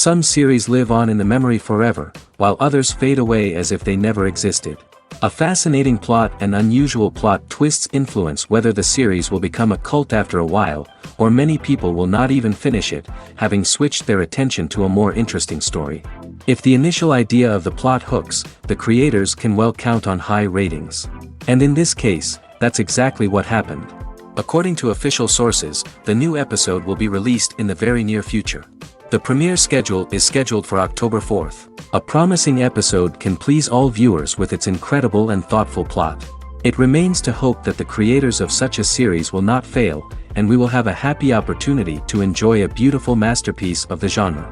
Some series live on in the memory forever, while others fade away as if they never existed. A fascinating plot and unusual plot twists influence whether the series will become a cult after a while, or many people will not even finish it, having switched their attention to a more interesting story. If the initial idea of the plot hooks, the creators can well count on high ratings. And in this case, that's exactly what happened. According to official sources, the new episode will be released in the very near future. The premiere schedule is scheduled for October 4th. A promising episode can please all viewers with its incredible and thoughtful plot. It remains to hope that the creators of such a series will not fail, and we will have a happy opportunity to enjoy a beautiful masterpiece of the genre.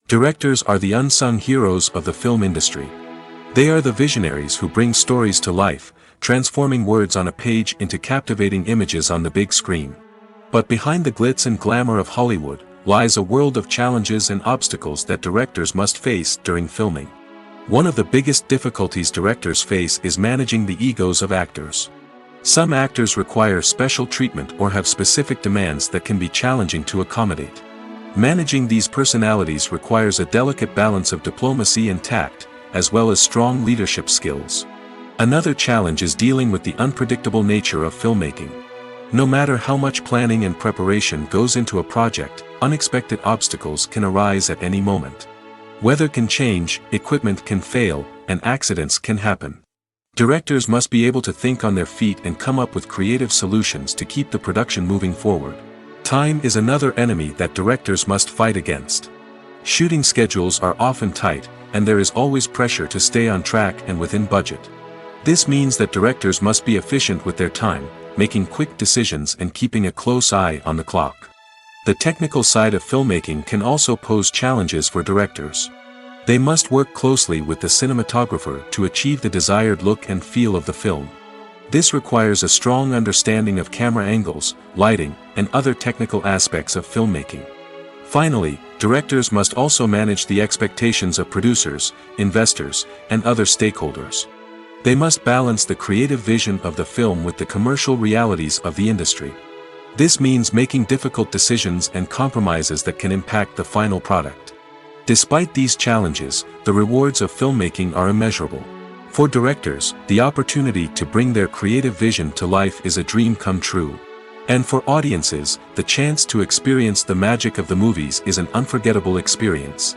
Directors are the unsung heroes of the film industry. They are the visionaries who bring stories to life, transforming words on a page into captivating images on the big screen. But behind the glitz and glamour of Hollywood, lies a world of challenges and obstacles that directors must face during filming. One of the biggest difficulties directors face is managing the egos of actors. Some actors require special treatment or have specific demands that can be challenging to accommodate. Managing these personalities requires a delicate balance of diplomacy and tact, as well as strong leadership skills. Another challenge is dealing with the unpredictable nature of filmmaking. No matter how much planning and preparation goes into a project, unexpected obstacles can arise at any moment. Weather can change, equipment can fail, and accidents can happen. Directors must be able to think on their feet and come up with creative solutions to keep the production moving forward. Time is another enemy that directors must fight against. Shooting schedules are often tight, and there is always pressure to stay on track and within budget. This means that directors must be efficient with their time, making quick decisions and keeping a close eye on the clock. The technical side of filmmaking can also pose challenges for directors. They must work closely with the cinematographer to achieve the desired look and feel of the film. This requires a strong understanding of camera angles, lighting, and other technical aspects of filmmaking. Finally, directors must also manage the expectations of producers, investors, and other stakeholders. They must balance the creative vision of the film with the commercial realities of the industry. This means making difficult decisions and compromises that can impact the final product. Despite these challenges, the rewards of filmmaking are immeasurable. For directors, the opportunity to bring their creative vision to life is a dream come true. And for audiences, the chance to experience the magic of the movies is an unforgettable experience.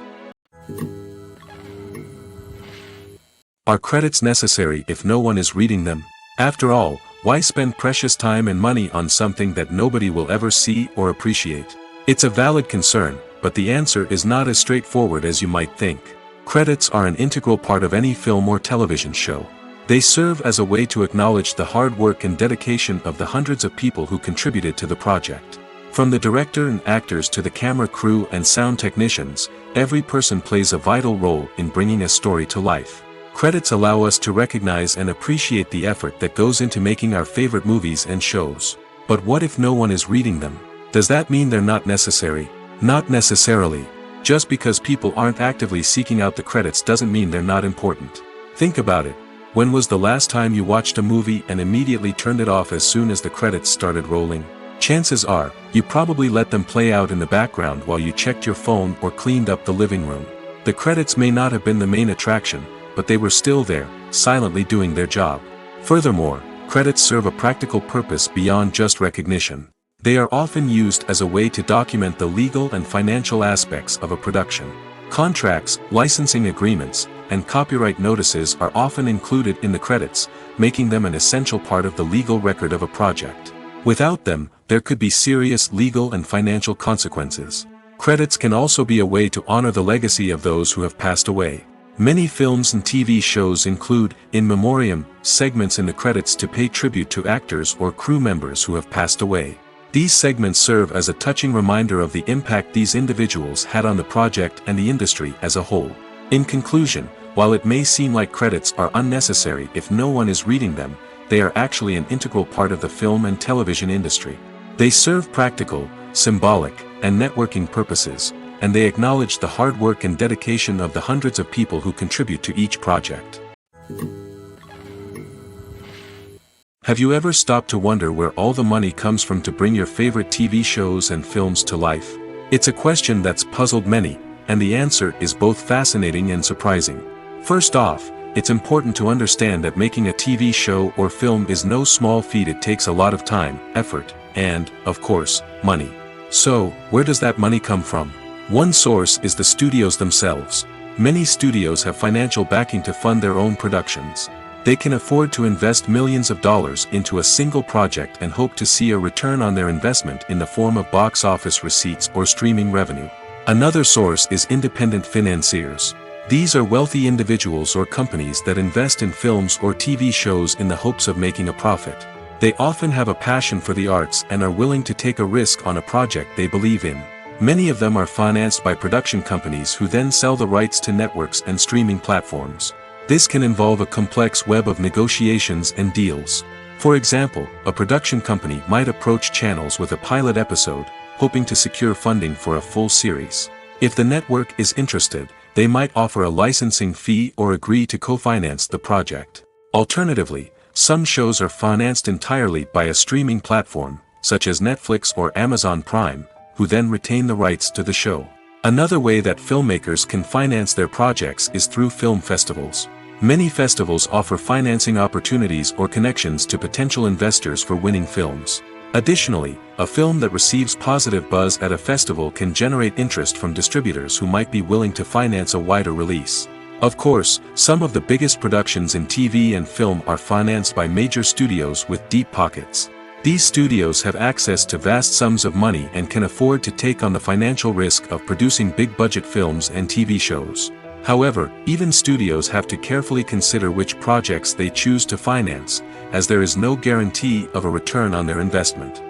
Are credits necessary if no one is reading them? After all, why spend precious time and money on something that nobody will ever see or appreciate? It's a valid concern, but the answer is not as straightforward as you might think. Credits are an integral part of any film or television show. They serve as a way to acknowledge the hard work and dedication of the hundreds of people who contributed to the project. From the director and actors to the camera crew and sound technicians, every person plays a vital role in bringing a story to life. Credits allow us to recognize and appreciate the effort that goes into making our favorite movies and shows. But what if no one is reading them? Does that mean they're not necessary? Not necessarily. Just because people aren't actively seeking out the credits doesn't mean they're not important. Think about it. When was the last time you watched a movie and immediately turned it off as soon as the credits started rolling? Chances are, you probably let them play out in the background while you checked your phone or cleaned up the living room. The credits may not have been the main attraction, but they were still there, silently doing their job. Furthermore, credits serve a practical purpose beyond just recognition. They are often used as a way to document the legal and financial aspects of a production. Contracts, licensing agreements, and copyright notices are often included in the credits, making them an essential part of the legal record of a project. Without them, there could be serious legal and financial consequences. Credits can also be a way to honor the legacy of those who have passed away. Many films and TV shows include, in memoriam, segments in the credits to pay tribute to actors or crew members who have passed away. These segments serve as a touching reminder of the impact these individuals had on the project and the industry as a whole. In conclusion, while it may seem like credits are unnecessary if no one is reading them, they are actually an integral part of the film and television industry. They serve practical, symbolic, and networking purposes, and they acknowledge the hard work and dedication of the hundreds of people who contribute to each project. Have you ever stopped to wonder where all the money comes from to bring your favorite TV shows and films to life? It's a question that's puzzled many, and the answer is both fascinating and surprising. First off, it's important to understand that making a TV show or film is no small feat. It takes a lot of time, effort, and, of course, money. So, where does that money come from? One source is the studios themselves. Many studios have financial backing to fund their own productions. They can afford to invest millions of dollars into a single project and hope to see a return on their investment in the form of box office receipts or streaming revenue. Another source is independent financiers. These are wealthy individuals or companies that invest in films or TV shows in the hopes of making a profit. They often have a passion for the arts and are willing to take a risk on a project they believe in. Many of them are financed by production companies who then sell the rights to networks and streaming platforms. This can involve a complex web of negotiations and deals. For example, a production company might approach channels with a pilot episode, hoping to secure funding for a full series. If the network is interested, they might offer a licensing fee or agree to co-finance the project. Alternatively, some shows are financed entirely by a streaming platform, such as Netflix or Amazon Prime, who then retain the rights to the show. Another way that filmmakers can finance their projects is through film festivals. Many festivals offer financing opportunities or connections to potential investors for winning films. Additionally, a film that receives positive buzz at a festival can generate interest from distributors who might be willing to finance a wider release. Of course, some of the biggest productions in TV and film are financed by major studios with deep pockets. These studios have access to vast sums of money and can afford to take on the financial risk of producing big-budget films and TV shows. However, even studios have to carefully consider which projects they choose to finance, as there is no guarantee of a return on their investment.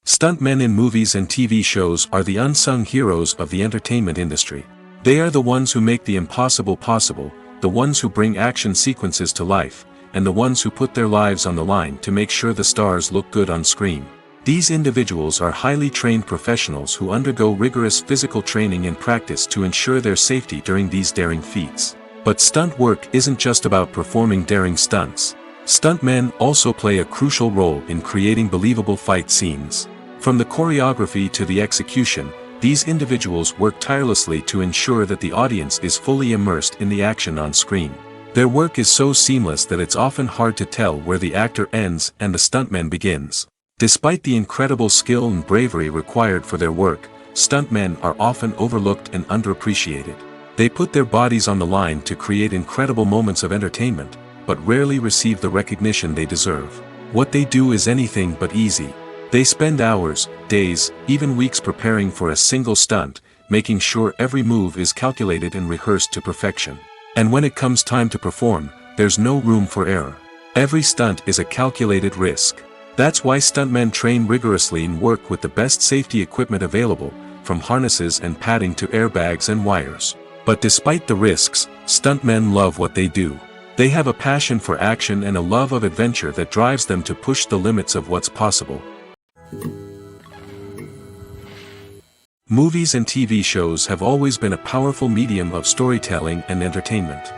Stuntmen in movies and TV shows are the unsung heroes of the entertainment industry. They are the ones who make the impossible possible, the ones who bring action sequences to life, and the ones who put their lives on the line to make sure the stars look good on screen. These individuals are highly trained professionals who undergo rigorous physical training and practice to ensure their safety during these daring feats. But stunt work isn't just about performing daring stunts. Stuntmen also play a crucial role in creating believable fight scenes. From the choreography to the execution, these individuals work tirelessly to ensure that the audience is fully immersed in the action on screen. Their work is so seamless that it's often hard to tell where the actor ends and the stuntman begins. Despite the incredible skill and bravery required for their work, stuntmen are often overlooked and underappreciated. They put their bodies on the line to create incredible moments of entertainment, but rarely receive the recognition they deserve. What they do is anything but easy. They spend hours, days, even weeks preparing for a single stunt, making sure every move is calculated and rehearsed to perfection. And when it comes time to perform, there's no room for error. Every stunt is a calculated risk. That's why stuntmen train rigorously and work with the best safety equipment available, from harnesses and padding to airbags and wires. But despite the risks, stuntmen love what they do. They have a passion for action and a love of adventure that drives them to push the limits of what's possible. Movies and TV shows have always been a powerful medium of storytelling and entertainment.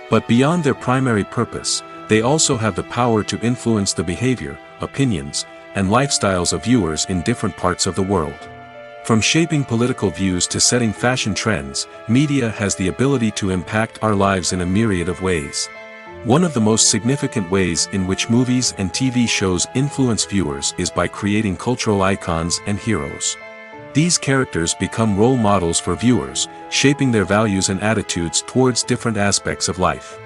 But beyond their primary purpose, they also have the power to influence the behavior, opinions, and lifestyles of viewers in different parts of the world. From shaping political views to setting fashion trends, media has the ability to impact our lives in a myriad of ways. One of the most significant ways in which movies and TV shows influence viewers is by creating cultural icons and heroes. These characters become role models for viewers, shaping their values and attitudes towards different aspects of life.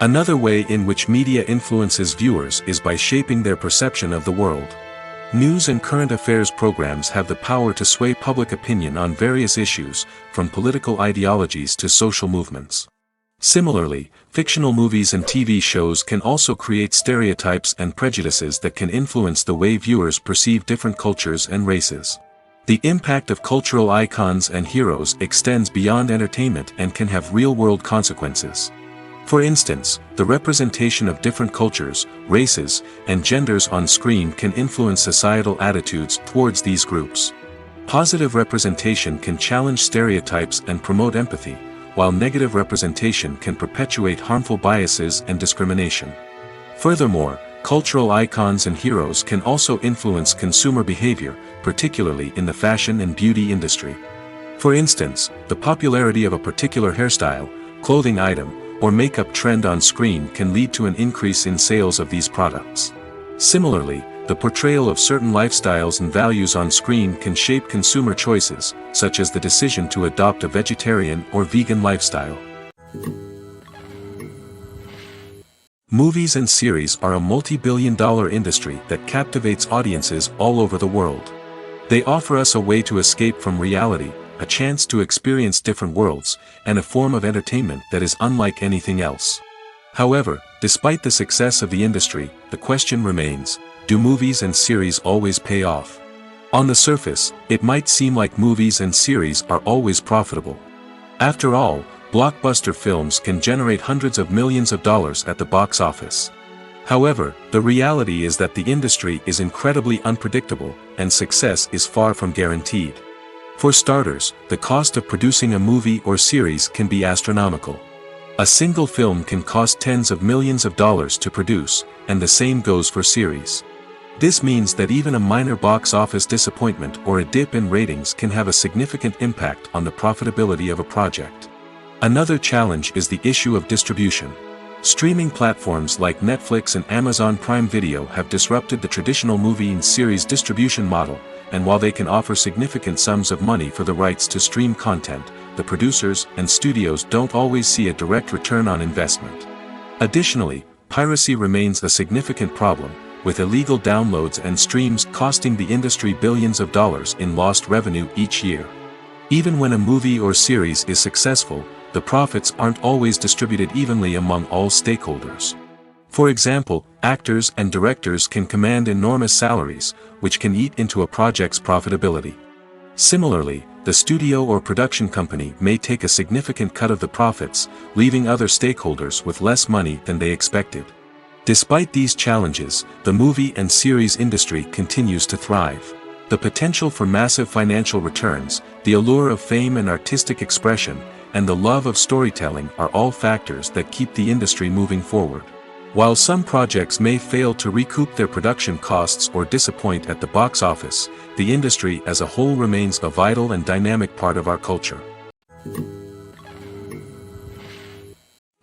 Another way in which media influences viewers is by shaping their perception of the world. News and current affairs programs have the power to sway public opinion on various issues, from political ideologies to social movements. Similarly, fictional movies and TV shows can also create stereotypes and prejudices that can influence the way viewers perceive different cultures and races. The impact of cultural icons and heroes extends beyond entertainment and can have real-world consequences. For instance, the representation of different cultures, races, and genders on screen can influence societal attitudes towards these groups. Positive representation can challenge stereotypes and promote empathy, while negative representation can perpetuate harmful biases and discrimination. Furthermore, cultural icons and heroes can also influence consumer behavior, particularly in the fashion and beauty industry. For instance, the popularity of a particular hairstyle, clothing item, or makeup trend on screen can lead to an increase in sales of these products. Similarly, the portrayal of certain lifestyles and values on screen can shape consumer choices, such as the decision to adopt a vegetarian or vegan lifestyle. Movies and series are a multi-billion-dollar industry that captivates audiences all over the world. They offer us a way to escape from reality, a chance to experience different worlds, and a form of entertainment that is unlike anything else. However, despite the success of the industry, the question remains, do movies and series always pay off? On the surface, it might seem like movies and series are always profitable. After all, blockbuster films can generate hundreds of millions of dollars at the box office. However, the reality is that the industry is incredibly unpredictable, and success is far from guaranteed. For starters, the cost of producing a movie or series can be astronomical. A single film can cost tens of millions of dollars to produce, and the same goes for series. This means that even a minor box office disappointment or a dip in ratings can have a significant impact on the profitability of a project. Another challenge is the issue of distribution. Streaming platforms like Netflix and Amazon Prime Video have disrupted the traditional movie and series distribution model, and while they can offer significant sums of money for the rights to stream content, the producers and studios don't always see a direct return on investment. Additionally, piracy remains a significant problem, with illegal downloads and streams costing the industry billions of dollars in lost revenue each year. Even when a movie or series is successful, the profits aren't always distributed evenly among all stakeholders. For example, actors and directors can command enormous salaries, which can eat into a project's profitability. Similarly, the studio or production company may take a significant cut of the profits, leaving other stakeholders with less money than they expected. Despite these challenges, the movie and series industry continues to thrive. The potential for massive financial returns, the allure of fame and artistic expression, and the love of storytelling are all factors that keep the industry moving forward. While some projects may fail to recoup their production costs or disappoint at the box office, the industry as a whole remains a vital and dynamic part of our culture.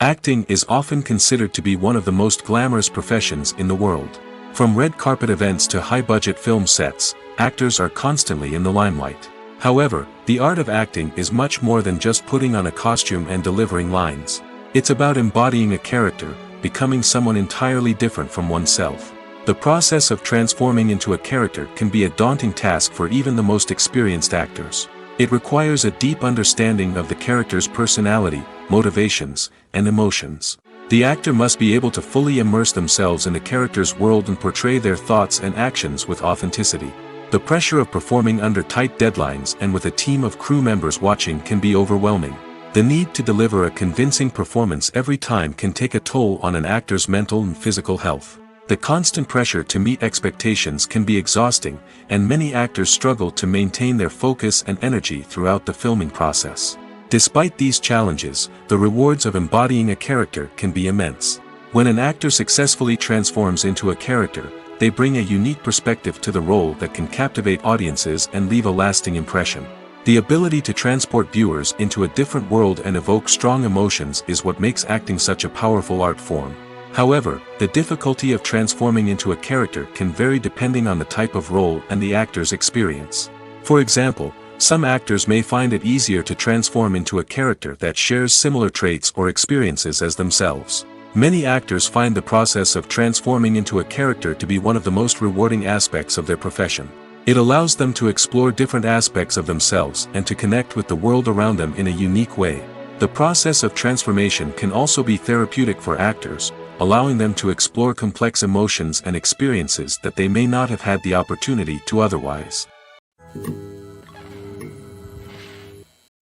Acting is often considered to be one of the most glamorous professions in the world. From red carpet events to high-budget film sets, actors are constantly in the limelight. However, the art of acting is much more than just putting on a costume and delivering lines. It's about embodying a character, becoming someone entirely different from oneself. The process of transforming into a character can be a daunting task for even the most experienced actors. It requires a deep understanding of the character's personality, motivations, and emotions. The actor must be able to fully immerse themselves in the character's world and portray their thoughts and actions with authenticity. The pressure of performing under tight deadlines and with a team of crew members watching can be overwhelming. The need to deliver a convincing performance every time can take a toll on an actor's mental and physical health. The constant pressure to meet expectations can be exhausting, and many actors struggle to maintain their focus and energy throughout the filming process. Despite these challenges, the rewards of embodying a character can be immense. When an actor successfully transforms into a character, they bring a unique perspective to the role that can captivate audiences and leave a lasting impression. The ability to transport viewers into a different world and evoke strong emotions is what makes acting such a powerful art form. However, the difficulty of transforming into a character can vary depending on the type of role and the actor's experience. For example, some actors may find it easier to transform into a character that shares similar traits or experiences as themselves. Many actors find the process of transforming into a character to be one of the most rewarding aspects of their profession. It allows them to explore different aspects of themselves and to connect with the world around them in a unique way. The process of transformation can also be therapeutic for actors, allowing them to explore complex emotions and experiences that they may not have had the opportunity to otherwise.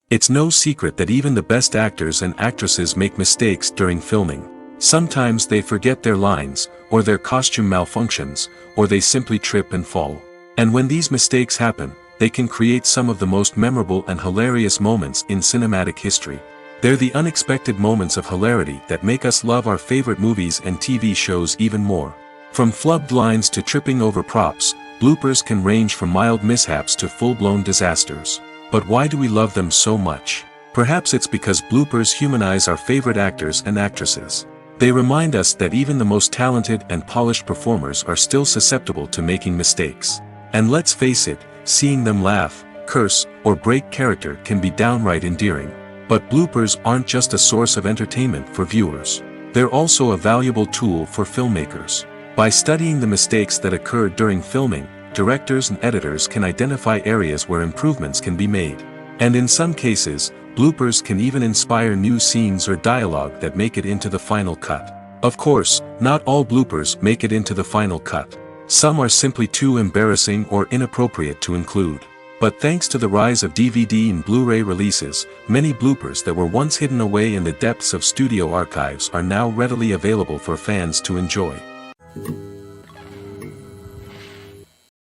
It's no secret that even the best actors and actresses make mistakes during filming. Sometimes they forget their lines, or their costume malfunctions, or they simply trip and fall. And when these mistakes happen, they can create some of the most memorable and hilarious moments in cinematic history. They're the unexpected moments of hilarity that make us love our favorite movies and TV shows even more. From flubbed lines to tripping over props, bloopers can range from mild mishaps to full-blown disasters. But why do we love them so much? Perhaps it's because bloopers humanize our favorite actors and actresses. They remind us that even the most talented and polished performers are still susceptible to making mistakes. And let's face it, seeing them laugh, curse, or break character can be downright endearing. But bloopers aren't just a source of entertainment for viewers. They're also a valuable tool for filmmakers. By studying the mistakes that occurred during filming, directors and editors can identify areas where improvements can be made. And in some cases, bloopers can even inspire new scenes or dialogue that make it into the final cut. Of course, not all bloopers make it into the final cut. Some are simply too embarrassing or inappropriate to include. But thanks to the rise of DVD and Blu-ray releases, many bloopers that were once hidden away in the depths of studio archives are now readily available for fans to enjoy.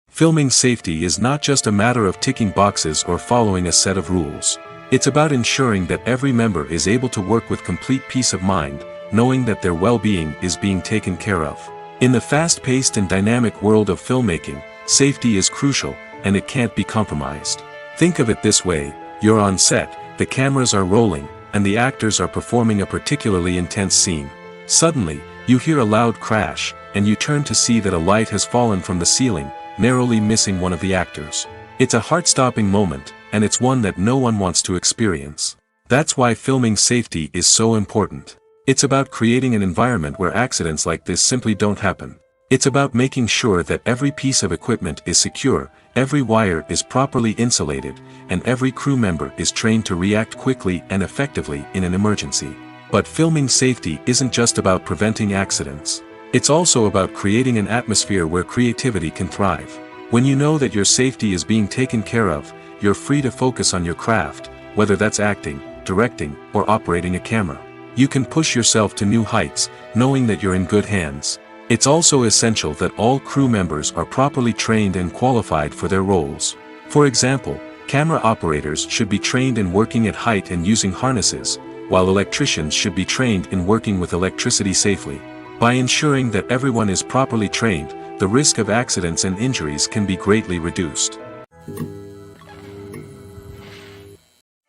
Filming safety is not just a matter of ticking boxes or following a set of rules. It's about ensuring that every member is able to work with complete peace of mind, knowing that their well-being is being taken care of. In the fast-paced and dynamic world of filmmaking, safety is crucial, and it can't be compromised. Think of it this way: you're on set, the cameras are rolling, and the actors are performing a particularly intense scene. Suddenly, you hear a loud crash, and you turn to see that a light has fallen from the ceiling, narrowly missing one of the actors. It's a heart-stopping moment, and it's one that no one wants to experience. That's why filming safety is so important. It's about creating an environment where accidents like this simply don't happen. It's about making sure that every piece of equipment is secure, every wire is properly insulated, and every crew member is trained to react quickly and effectively in an emergency. But filming safety isn't just about preventing accidents. It's also about creating an atmosphere where creativity can thrive. When you know that your safety is being taken care of, you're free to focus on your craft, whether that's acting, directing, or operating a camera. You can push yourself to new heights, knowing that you're in good hands. It's also essential that all crew members are properly trained and qualified for their roles. For example, camera operators should be trained in working at height and using harnesses, while electricians should be trained in working with electricity safely. By ensuring that everyone is properly trained, the risk of accidents and injuries can be greatly reduced.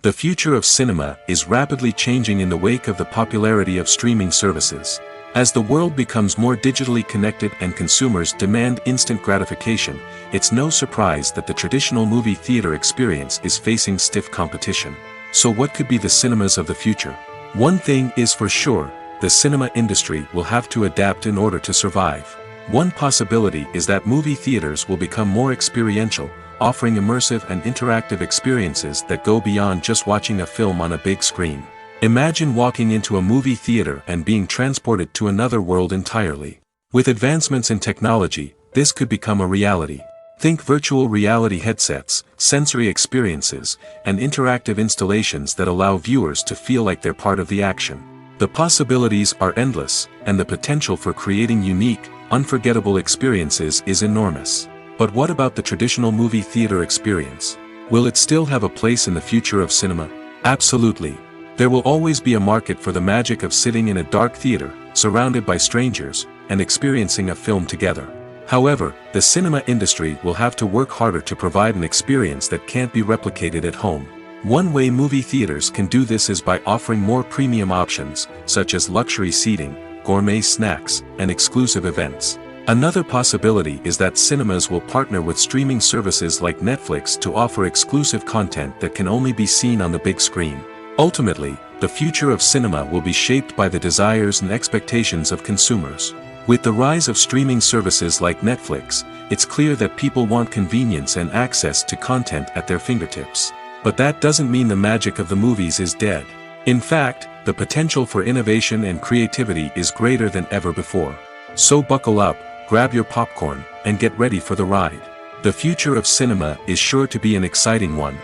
The future of cinema is rapidly changing in the wake of the popularity of streaming services. As the world becomes more digitally connected and consumers demand instant gratification, it's no surprise that the traditional movie theater experience is facing stiff competition. So what could be the cinemas of the future? One thing is for sure: the cinema industry will have to adapt in order to survive. One possibility is that movie theaters will become more experiential, offering immersive and interactive experiences that go beyond just watching a film on a big screen. Imagine walking into a movie theater and being transported to another world entirely. With advancements in technology, this could become a reality. Think virtual reality headsets, sensory experiences, and interactive installations that allow viewers to feel like they're part of the action. The possibilities are endless, and the potential for creating unique, unforgettable experiences is enormous. But what about the traditional movie theater experience? Will it still have a place in the future of cinema? Absolutely. There will always be a market for the magic of sitting in a dark theater, surrounded by strangers, and experiencing a film together. However, the cinema industry will have to work harder to provide an experience that can't be replicated at home. One way movie theaters can do this is by offering more premium options, such as luxury seating, gourmet snacks, and exclusive events. Another possibility is that cinemas will partner with streaming services like Netflix to offer exclusive content that can only be seen on the big screen. Ultimately, the future of cinema will be shaped by the desires and expectations of consumers. With the rise of streaming services like Netflix, it's clear that people want convenience and access to content at their fingertips. But that doesn't mean the magic of the movies is dead. In fact, the potential for innovation and creativity is greater than ever before. So buckle up, grab your popcorn, and get ready for the ride. The future of cinema is sure to be an exciting one.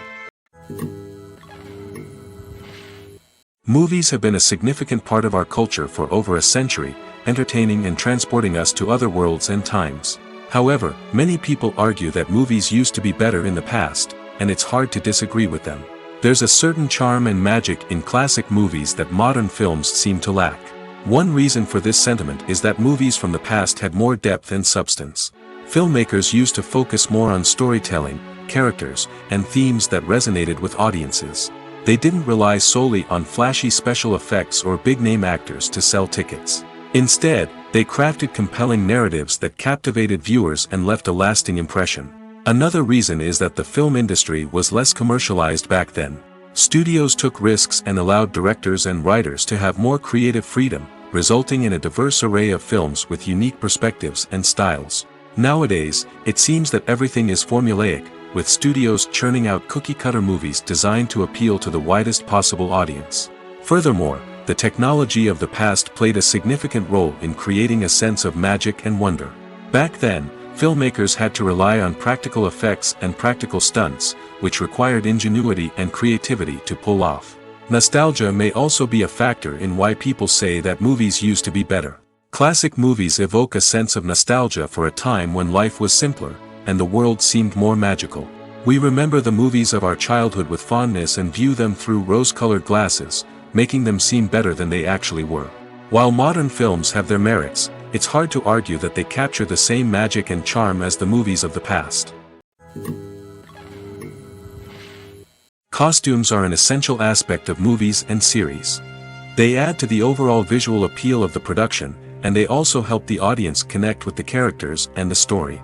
Movies have been a significant part of our culture for over a century, entertaining and transporting us to other worlds and times. However, many people argue that movies used to be better in the past, and it's hard to disagree with them. There's a certain charm and magic in classic movies that modern films seem to lack. One reason for this sentiment is that movies from the past had more depth and substance. Filmmakers used to focus more on storytelling, characters, and themes that resonated with audiences. They didn't rely solely on flashy special effects or big-name actors to sell tickets. Instead, they crafted compelling narratives that captivated viewers and left a lasting impression. Another reason is that the film industry was less commercialized back then. Studios took risks and allowed directors and writers to have more creative freedom, resulting in a diverse array of films with unique perspectives and styles. Nowadays, it seems that everything is formulaic, with studios churning out cookie-cutter movies designed to appeal to the widest possible audience. Furthermore, the technology of the past played a significant role in creating a sense of magic and wonder. Back then, filmmakers had to rely on practical effects and practical stunts, which required ingenuity and creativity to pull off. Nostalgia may also be a factor in why people say that movies used to be better. Classic movies evoke a sense of nostalgia for a time when life was simpler, and the world seemed more magical. We remember the movies of our childhood with fondness and view them through rose-colored glasses, making them seem better than they actually were. While modern films have their merits, it's hard to argue that they capture the same magic and charm as the movies of the past. Costumes are an essential aspect of movies and series. They add to the overall visual appeal of the production, and they also help the audience connect with the characters and the story.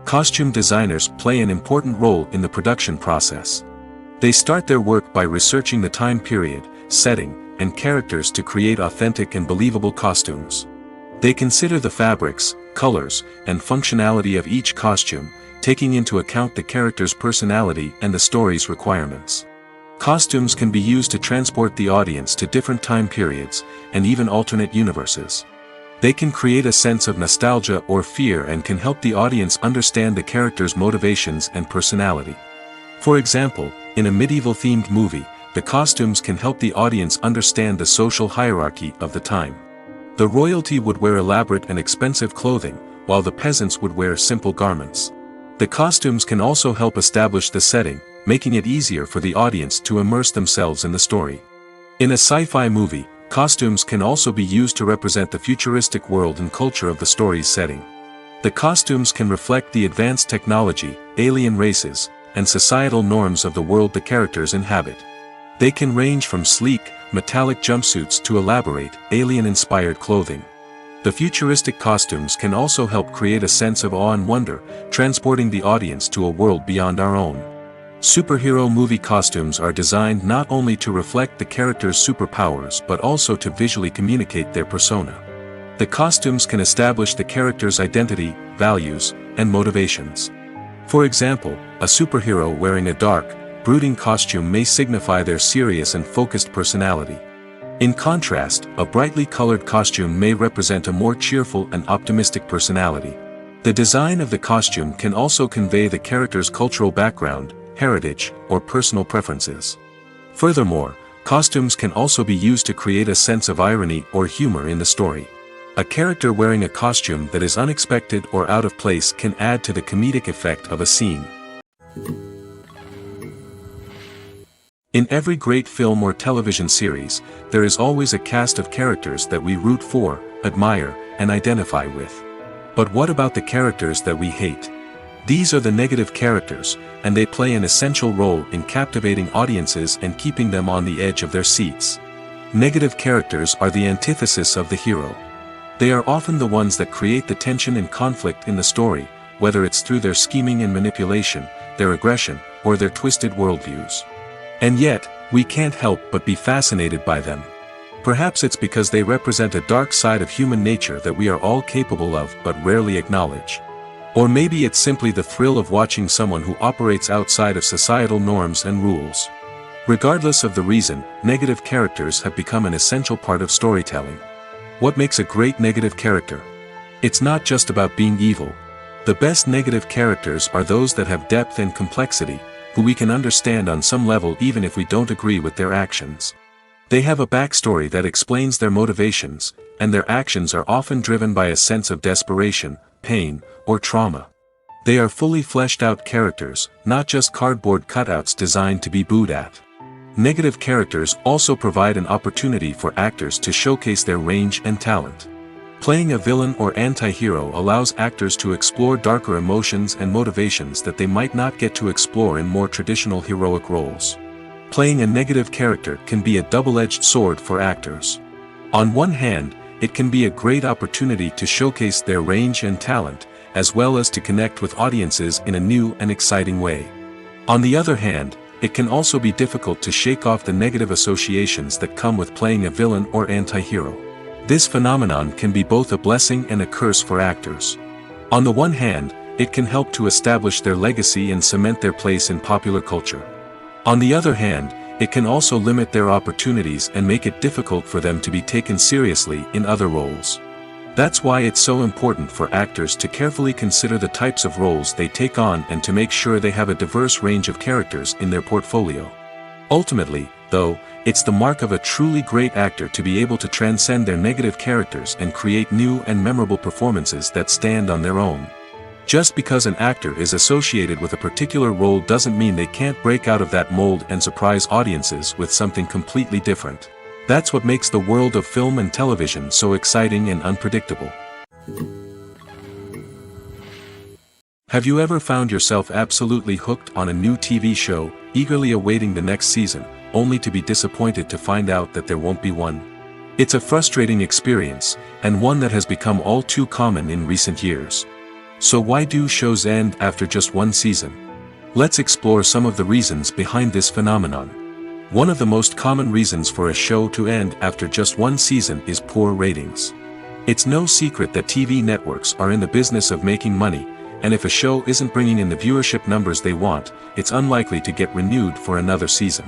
Costume designers play an important role in the production process. They start their work by researching the time period, setting, and characters to create authentic and believable costumes. They consider the fabrics, colors, and functionality of each costume, taking into account the character's personality and the story's requirements. Costumes can be used to transport the audience to different time periods, and even alternate universes. They can create a sense of nostalgia or fear and can help the audience understand the character's motivations and personality. For example, in a medieval-themed movie, the costumes can help the audience understand the social hierarchy of the time. The royalty would wear elaborate and expensive clothing, while the peasants would wear simple garments. The costumes can also help establish the setting, making it easier for the audience to immerse themselves in the story. In a sci-fi movie, costumes can also be used to represent the futuristic world and culture of the story's setting. The costumes can reflect the advanced technology, alien races, and societal norms of the world the characters inhabit. They can range from sleek, metallic jumpsuits to elaborate, alien-inspired clothing. The futuristic costumes can also help create a sense of awe and wonder, transporting the audience to a world beyond our own. Superhero movie costumes are designed not only to reflect the character's superpowers but also to visually communicate their persona. The costumes can establish the character's identity, values, and motivations. For example, a superhero wearing a dark, brooding costume may signify their serious and focused personality. In contrast, a brightly colored costume may represent a more cheerful and optimistic personality. The design of the costume can also convey the character's cultural background, heritage, or personal preferences. Furthermore, costumes can also be used to create a sense of irony or humor in the story. A character wearing a costume that is unexpected or out of place can add to the comedic effect of a scene. In every great film or television series, there is always a cast of characters that we root for, admire, and identify with. But what about the characters that we hate? These are the negative characters, and they play an essential role in captivating audiences and keeping them on the edge of their seats. Negative characters are the antithesis of the hero. They are often the ones that create the tension and conflict in the story, whether it's through their scheming and manipulation, their aggression, or their twisted worldviews. And yet, we can't help but be fascinated by them. Perhaps it's because they represent a dark side of human nature that we are all capable of but rarely acknowledge. Or maybe it's simply the thrill of watching someone who operates outside of societal norms and rules. Regardless of the reason, negative characters have become an essential part of storytelling. What makes a great negative character? It's not just about being evil. The best negative characters are those that have depth and complexity, who we can understand on some level even if we don't agree with their actions. They have a backstory that explains their motivations, and their actions are often driven by a sense of desperation, pain, or trauma. They are fully fleshed out characters, not just cardboard cutouts designed to be booed at. Negative characters also provide an opportunity for actors to showcase their range and talent. Playing a villain or anti-hero allows actors to explore darker emotions and motivations that they might not get to explore in more traditional heroic roles. Playing a negative character can be a double-edged sword for actors. On one hand, it can be a great opportunity to showcase their range and talent, as well as to connect with audiences in a new and exciting way. On the other hand, it can also be difficult to shake off the negative associations that come with playing a villain or anti-hero. This phenomenon can be both a blessing and a curse for actors. On the one hand, it can help to establish their legacy and cement their place in popular culture. On the other hand, it can also limit their opportunities and make it difficult for them to be taken seriously in other roles. That's why it's so important for actors to carefully consider the types of roles they take on and to make sure they have a diverse range of characters in their portfolio. Ultimately, though, it's the mark of a truly great actor to be able to transcend their negative characters and create new and memorable performances that stand on their own. Just because an actor is associated with a particular role doesn't mean they can't break out of that mold and surprise audiences with something completely different. That's what makes the world of film and television so exciting and unpredictable. Have you ever found yourself absolutely hooked on a new TV show, eagerly awaiting the next season, only to be disappointed to find out that there won't be one? It's a frustrating experience, and one that has become all too common in recent years. So why do shows end after just one season? Let's explore some of the reasons behind this phenomenon. One of the most common reasons for a show to end after just one season is poor ratings. It's no secret that TV networks are in the business of making money, and if a show isn't bringing in the viewership numbers they want, it's unlikely to get renewed for another season.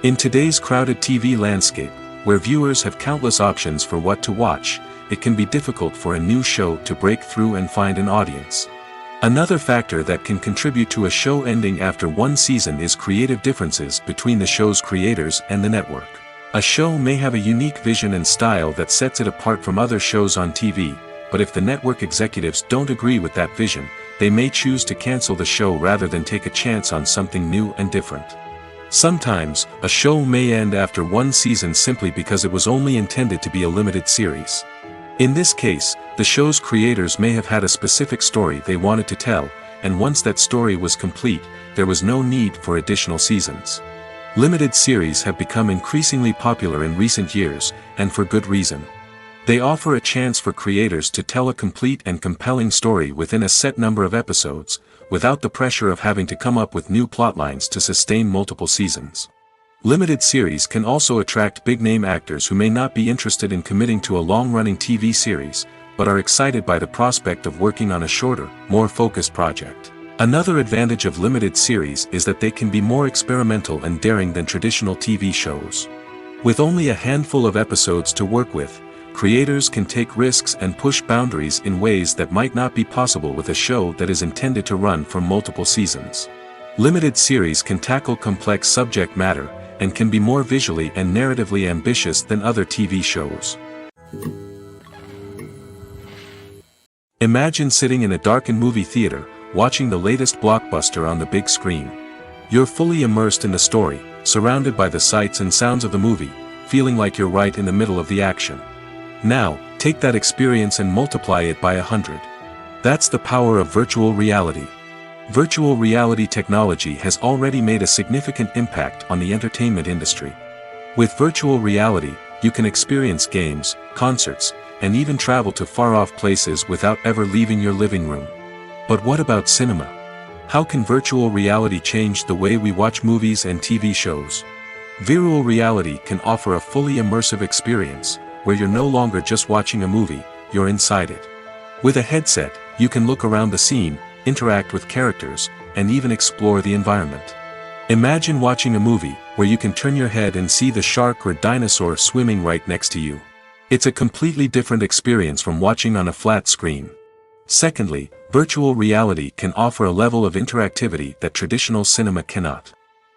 In today's crowded TV landscape, where viewers have countless options for what to watch, it can be difficult for a new show to break through and find an audience. Another factor that can contribute to a show ending after one season is creative differences between the show's creators and the network. A show may have a unique vision and style that sets it apart from other shows on TV, but if the network executives don't agree with that vision, they may choose to cancel the show rather than take a chance on something new and different. Sometimes, a show may end after one season simply because it was only intended to be a limited series. In this case, the show's creators may have had a specific story they wanted to tell, and once that story was complete, there was no need for additional seasons. Limited series have become increasingly popular in recent years, and for good reason. They offer a chance for creators to tell a complete and compelling story within a set number of episodes, without the pressure of having to come up with new plotlines to sustain multiple seasons. Limited series can also attract big-name actors who may not be interested in committing to a long-running TV series, but are excited by the prospect of working on a shorter, more focused project. Another advantage of limited series is that they can be more experimental and daring than traditional TV shows. With only a handful of episodes to work with, creators can take risks and push boundaries in ways that might not be possible with a show that is intended to run for multiple seasons. Limited series can tackle complex subject matter, and can be more visually and narratively ambitious than other TV shows. Imagine sitting in a darkened movie theater, watching the latest blockbuster on the big screen. You're fully immersed in the story, surrounded by the sights and sounds of the movie, feeling like you're right in the middle of the action. Now, take that experience and multiply it by 100. That's the power of virtual reality. Virtual reality technology has already made a significant impact on the entertainment industry. With virtual reality, you can experience games, concerts, and even travel to far-off places without ever leaving your living room. But what about cinema? How can virtual reality change the way we watch movies and TV shows? Virtual reality can offer a fully immersive experience, where you're no longer just watching a movie, you're inside it. With a headset, you can look around the scene, interact with characters, and even explore the environment. Imagine watching a movie where you can turn your head and see the shark or dinosaur swimming right next to you. It's a completely different experience from watching on a flat screen. Secondly, virtual reality can offer a level of interactivity that traditional cinema cannot.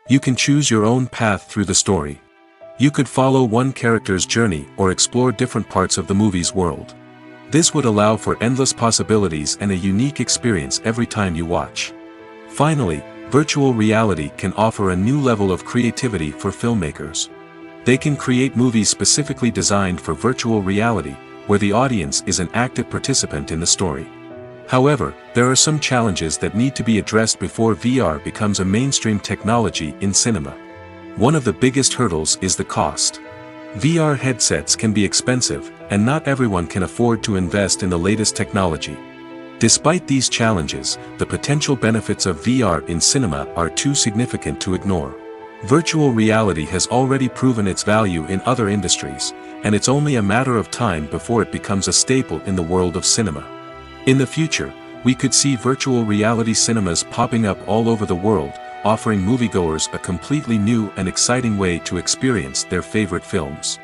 You can choose your own path through the story. You could follow one character's journey or explore different parts of the movie's world. This would allow for endless possibilities and a unique experience every time you watch. Finally, Virtual reality can offer a new level of creativity for filmmakers. They can create movies specifically designed for virtual reality, where the audience is an active participant in the story. However, there are some challenges that need to be addressed before VR becomes a mainstream technology in cinema. One of the biggest hurdles is the cost. VR headsets can be expensive, and not everyone can afford to invest in the latest technology. Despite these challenges, the potential benefits of VR in cinema are too significant to ignore. Virtual reality has already proven its value in other industries, and it's only a matter of time before it becomes a staple in the world of cinema. In the future, we could see virtual reality cinemas popping up all over the world, offering moviegoers a completely new and exciting way to experience their favorite films.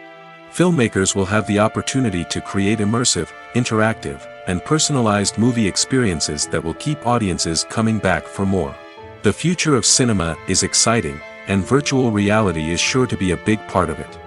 Filmmakers will have the opportunity to create immersive, interactive, and personalized movie experiences that will keep audiences coming back for more. The future of cinema is exciting, and virtual reality is sure to be a big part of it.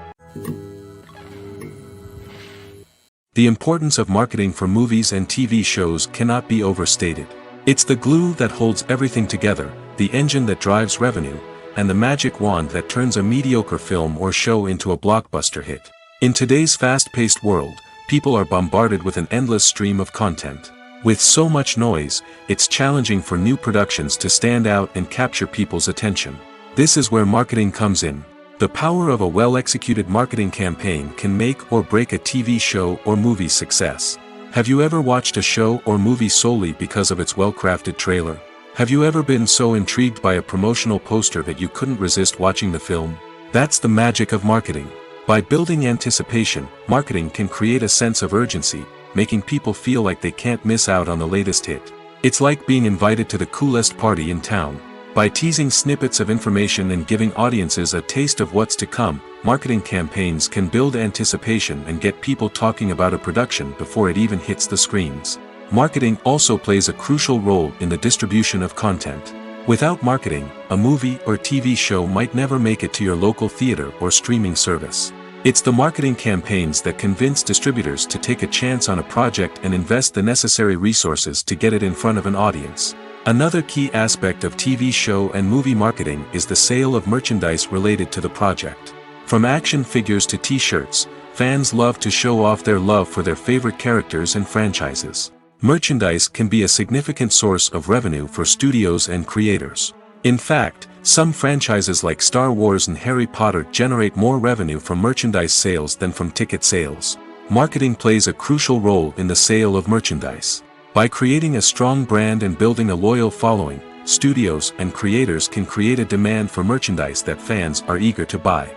The importance of marketing for movies and TV shows cannot be overstated. It's the glue that holds everything together, the engine that drives revenue, and the magic wand that turns a mediocre film or show into a blockbuster hit. In today's fast-paced world, people are bombarded with an endless stream of content. With so much noise, it's challenging for new productions to stand out and capture people's attention. This is where marketing comes in. The power of a well-executed marketing campaign can make or break a TV show or movie's success. Have you ever watched a show or movie solely because of its well-crafted trailer? Have you ever been so intrigued by a promotional poster that you couldn't resist watching the film? That's the magic of marketing. By building anticipation, marketing can create a sense of urgency, making people feel like they can't miss out on the latest hit. It's like being invited to the coolest party in town. By teasing snippets of information and giving audiences a taste of what's to come, marketing campaigns can build anticipation and get people talking about a production before it even hits the screens. Marketing also plays a crucial role in the distribution of content. Without marketing, a movie or TV show might never make it to your local theater or streaming service. It's the marketing campaigns that convince distributors to take a chance on a project and invest the necessary resources to get it in front of an audience. Another key aspect of TV show and movie marketing is the sale of merchandise related to the project. From action figures to t-shirts, fans love to show off their love for their favorite characters and franchises. Merchandise can be a significant source of revenue for studios and creators. In fact, some franchises like Star Wars and Harry Potter generate more revenue from merchandise sales than from ticket sales. Marketing plays a crucial role in the sale of merchandise. By creating a strong brand and building a loyal following, studios and creators can create a demand for merchandise that fans are eager to buy.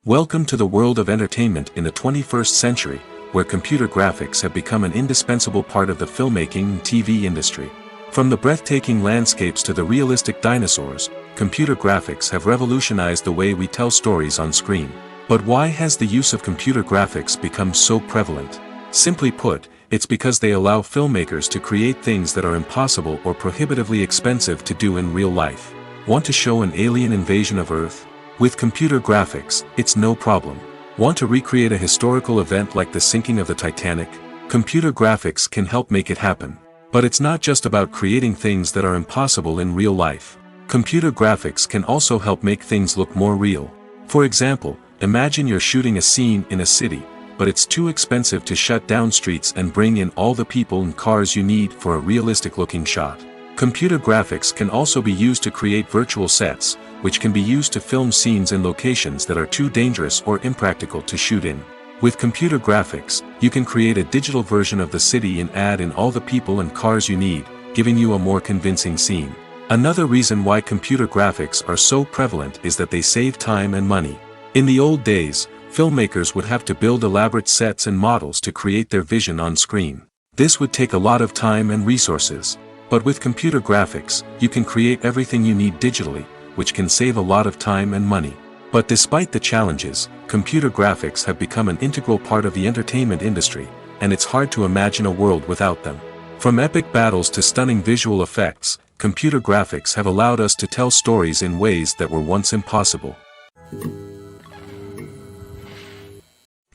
Welcome to the world of entertainment in the 21st century, where computer graphics have become an indispensable part of the filmmaking and TV industry. From the breathtaking landscapes to the realistic dinosaurs, computer graphics have revolutionized the way we tell stories on screen. But why has the use of computer graphics become so prevalent? Simply put, it's because they allow filmmakers to create things that are impossible or prohibitively expensive to do in real life. Want to show an alien invasion of Earth? With computer graphics, it's no problem. Want to recreate a historical event like the sinking of the Titanic? Computer graphics can help make it happen. But it's not just about creating things that are impossible in real life. Computer graphics can also help make things look more real. For example, imagine you're shooting a scene in a city, but it's too expensive to shut down streets and bring in all the people and cars you need for a realistic-looking shot. Computer graphics can also be used to create virtual sets, which can be used to film scenes in locations that are too dangerous or impractical to shoot in. With computer graphics, you can create a digital version of the city and add in all the people and cars you need, giving you a more convincing scene. Another reason why computer graphics are so prevalent is that they save time and money. In the old days, filmmakers would have to build elaborate sets and models to create their vision on screen. This would take a lot of time and resources. But with computer graphics, you can create everything you need digitally, which can save a lot of time and money. But despite the challenges, computer graphics have become an integral part of the entertainment industry, and it's hard to imagine a world without them. From epic battles to stunning visual effects, computer graphics have allowed us to tell stories in ways that were once impossible.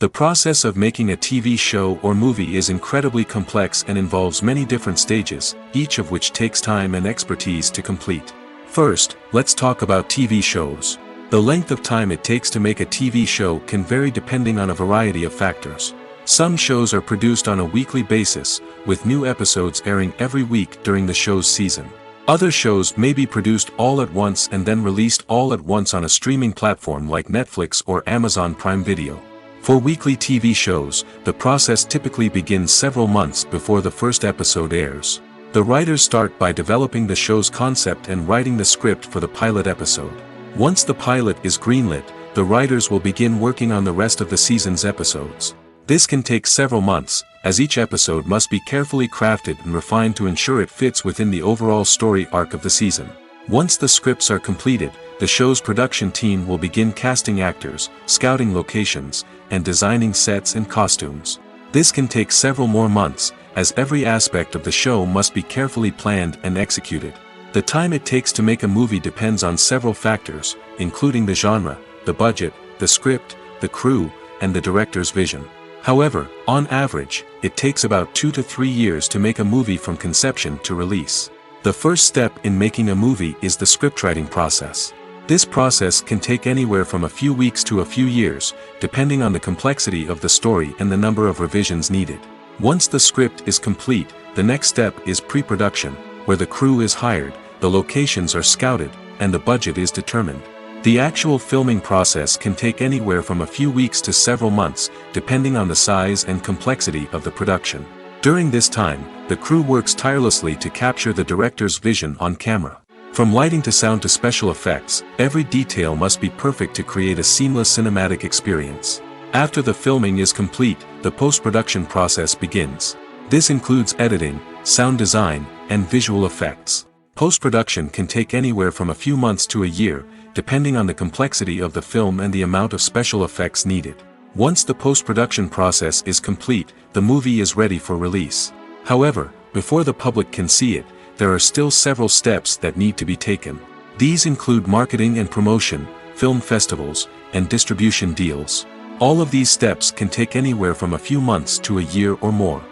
The process of making a TV show or movie is incredibly complex and involves many different stages, each of which takes time and expertise to complete. First, let's talk about TV shows. The length of time it takes to make a TV show can vary depending on a variety of factors. Some shows are produced on a weekly basis, with new episodes airing every week during the show's season. Other shows may be produced all at once and then released all at once on a streaming platform like Netflix or Amazon Prime Video. For weekly TV shows, the process typically begins several months before the first episode airs. The writers start by developing the show's concept and writing the script for the pilot episode. Once the pilot is greenlit, the writers will begin working on the rest of the season's episodes. This can take several months, as each episode must be carefully crafted and refined to ensure it fits within the overall story arc of the season. Once the scripts are completed, the show's production team will begin casting actors, scouting locations, and designing sets and costumes. This can take several more months, as every aspect of the show must be carefully planned and executed. The time it takes to make a movie depends on several factors, including the genre, the budget, the script, the crew, and the director's vision. However, on average, it takes about 2 to 3 years to make a movie from conception to release. The first step in making a movie is the scriptwriting process. This process can take anywhere from a few weeks to a few years, depending on the complexity of the story and the number of revisions needed. Once the script is complete, the next step is pre-production, where the crew is hired, the locations are scouted, and the budget is determined. The actual filming process can take anywhere from a few weeks to several months, depending on the size and complexity of the production. During this time, the crew works tirelessly to capture the director's vision on camera. From lighting to sound to special effects, every detail must be perfect to create a seamless cinematic experience. After the filming is complete, the post-production process begins. This includes editing, sound design, and visual effects. Post-production can take anywhere from a few months to a year, depending on the complexity of the film and the amount of special effects needed. Once the post-production process is complete, the movie is ready for release. However, before the public can see it, there are still several steps that need to be taken. These include marketing and promotion, film festivals, and distribution deals. All of these steps can take anywhere from a few months to a year or more.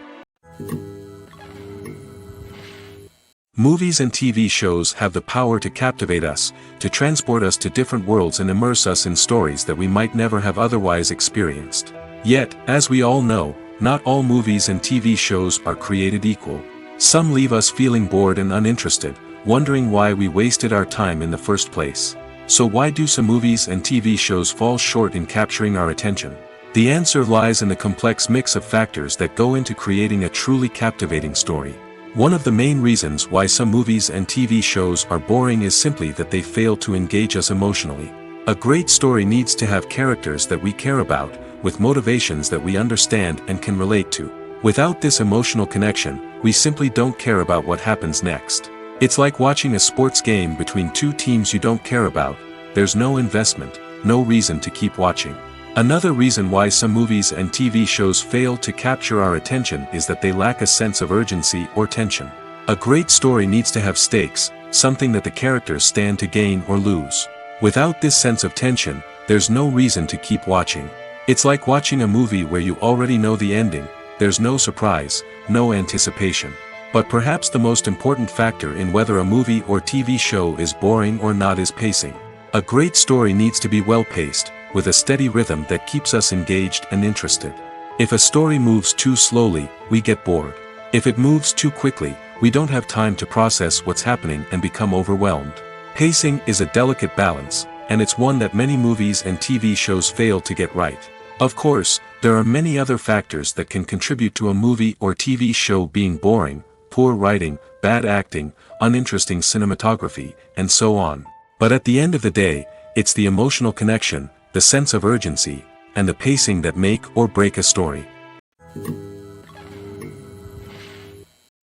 Movies and TV shows have the power to captivate us, to transport us to different worlds and immerse us in stories that we might never have otherwise experienced. Yet, as we all know, not all movies and TV shows are created equal. Some leave us feeling bored and uninterested, wondering why we wasted our time in the first place. So why do some movies and TV shows fall short in capturing our attention? The answer lies in the complex mix of factors that go into creating a truly captivating story. One of the main reasons why some movies and TV shows are boring is simply that they fail to engage us emotionally. A great story needs to have characters that we care about, with motivations that we understand and can relate to. Without this emotional connection, we simply don't care about what happens next. It's like watching a sports game between two teams you don't care about. There's no investment, no reason to keep watching. Another reason why some movies and TV shows fail to capture our attention is that they lack a sense of urgency or tension. A great story needs to have stakes, something that the characters stand to gain or lose. Without this sense of tension, there's no reason to keep watching. It's like watching a movie where you already know the ending. There's no surprise, no anticipation. But perhaps the most important factor in whether a movie or TV show is boring or not is pacing. A great story needs to be well-paced, with a steady rhythm that keeps us engaged and interested. If a story moves too slowly, we get bored. If it moves too quickly, we don't have time to process what's happening and become overwhelmed. Pacing is a delicate balance, and it's one that many movies and TV shows fail to get right. Of course, there are many other factors that can contribute to a movie or TV show being boring: poor writing, bad acting, uninteresting cinematography, and so on. But at the end of the day, it's the emotional connection, the sense of urgency, and the pacing that make or break a story.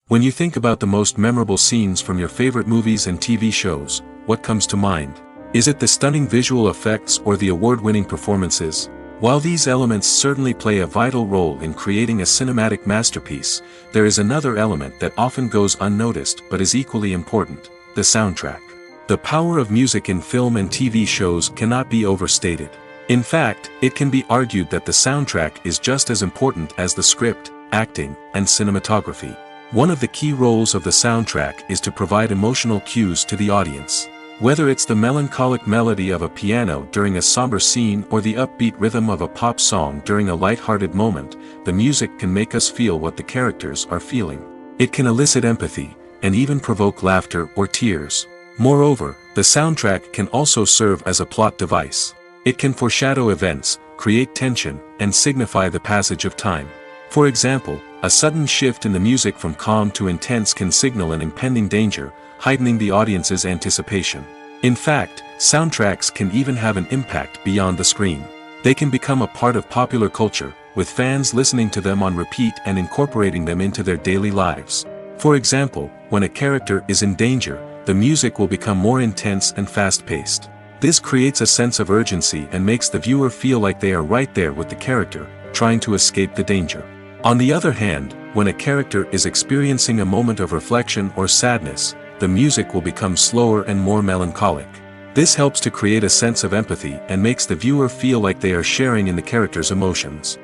When you think about the most memorable scenes from your favorite movies and TV shows, what comes to mind? Is it the stunning visual effects or the award-winning performances? While these elements certainly play a vital role in creating a cinematic masterpiece, there is another element that often goes unnoticed but is equally important: the soundtrack. The power of music in film and TV shows cannot be overstated. In fact, it can be argued that the soundtrack is just as important as the script, acting, and cinematography. One of the key roles of the soundtrack is to provide emotional cues to the audience. Whether it's the melancholic melody of a piano during a somber scene or the upbeat rhythm of a pop song during a light-hearted moment, the music can make us feel what the characters are feeling. It can elicit empathy, and even provoke laughter or tears. Moreover, the soundtrack can also serve as a plot device. It can foreshadow events, create tension, and signify the passage of time. For example, a sudden shift in the music from calm to intense can signal an impending danger, heightening the audience's anticipation. In fact, soundtracks can even have an impact beyond the screen. They can become a part of popular culture, with fans listening to them on repeat and incorporating them into their daily lives. For example, when a character is in danger, the music will become more intense and fast-paced. This creates a sense of urgency and makes the viewer feel like they are right there with the character, trying to escape the danger. On the other hand, when a character is experiencing a moment of reflection or sadness, the music will become slower and more melancholic. This helps to create a sense of empathy and makes the viewer feel like they are sharing in the character's emotions.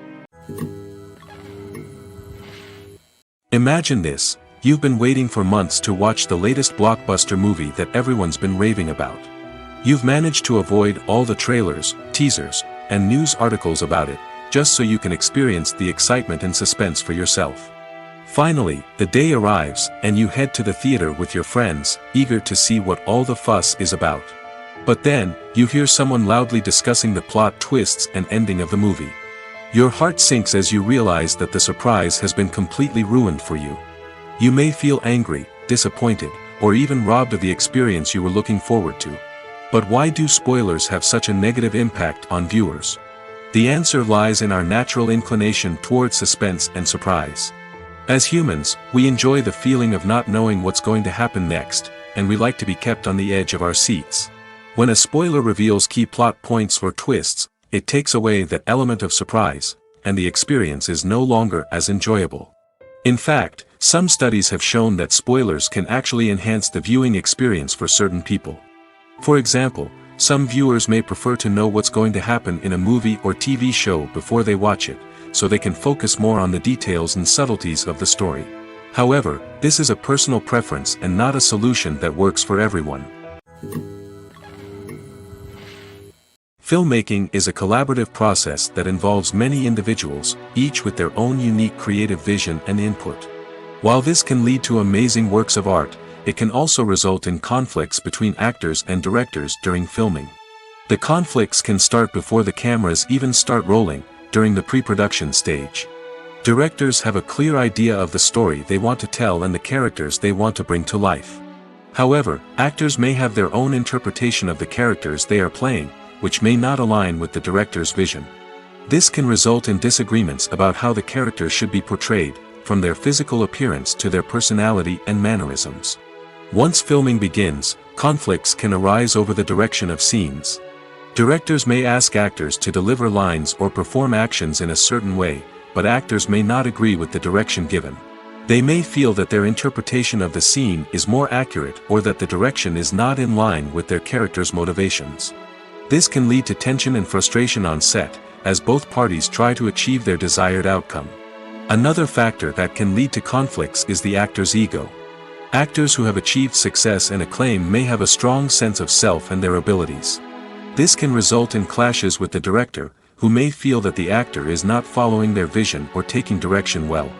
Imagine this: you've been waiting for months to watch the latest blockbuster movie that everyone's been raving about. You've managed to avoid all the trailers, teasers, and news articles about it, just so you can experience the excitement and suspense for yourself. Finally, the day arrives, and you head to the theater with your friends, eager to see what all the fuss is about. But then, you hear someone loudly discussing the plot twists and ending of the movie. Your heart sinks as you realize that the surprise has been completely ruined for you. You may feel angry, disappointed, or even robbed of the experience you were looking forward to. But why do spoilers have such a negative impact on viewers? The answer lies in our natural inclination toward suspense and surprise. As humans, we enjoy the feeling of not knowing what's going to happen next, and we like to be kept on the edge of our seats. When a spoiler reveals key plot points or twists, it takes away that element of surprise, and the experience is no longer as enjoyable. In fact, some studies have shown that spoilers can actually enhance the viewing experience for certain people. For example, some viewers may prefer to know what's going to happen in a movie or TV show before they watch it, so they can focus more on the details and subtleties of the story. However, this is a personal preference and not a solution that works for everyone. Filmmaking is a collaborative process that involves many individuals, each with their own unique creative vision and input. While this can lead to amazing works of art, it can also result in conflicts between actors and directors during filming. The conflicts can start before the cameras even start rolling, during the pre-production stage. Directors have a clear idea of the story they want to tell and the characters they want to bring to life. However, actors may have their own interpretation of the characters they are playing, which may not align with the director's vision. This can result in disagreements about how the characters should be portrayed, from their physical appearance to their personality and mannerisms. Once filming begins, conflicts can arise over the direction of scenes. Directors may ask actors to deliver lines or perform actions in a certain way, but actors may not agree with the direction given. They may feel that their interpretation of the scene is more accurate or that the direction is not in line with their character's motivations. This can lead to tension and frustration on set, as both parties try to achieve their desired outcome. Another factor that can lead to conflicts is the actor's ego. Actors who have achieved success and acclaim may have a strong sense of self and their abilities. This can result in clashes with the director, who may feel that the actor is not following their vision or taking direction well.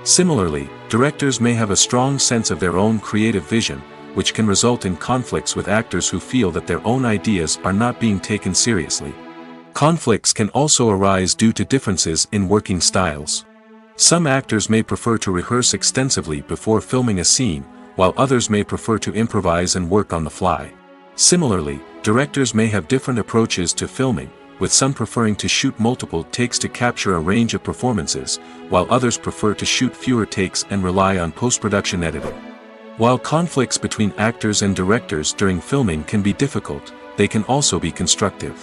Similarly, directors may have a strong sense of their own creative vision, which can result in conflicts with actors who feel that their own ideas are not being taken seriously. Conflicts can also arise due to differences in working styles. Some actors may prefer to rehearse extensively before filming a scene, while others may prefer to improvise and work on the fly. Similarly, directors may have different approaches to filming, with some preferring to shoot multiple takes to capture a range of performances, while others prefer to shoot fewer takes and rely on post-production editing. While conflicts between actors and directors during filming can be difficult, they can also be constructive.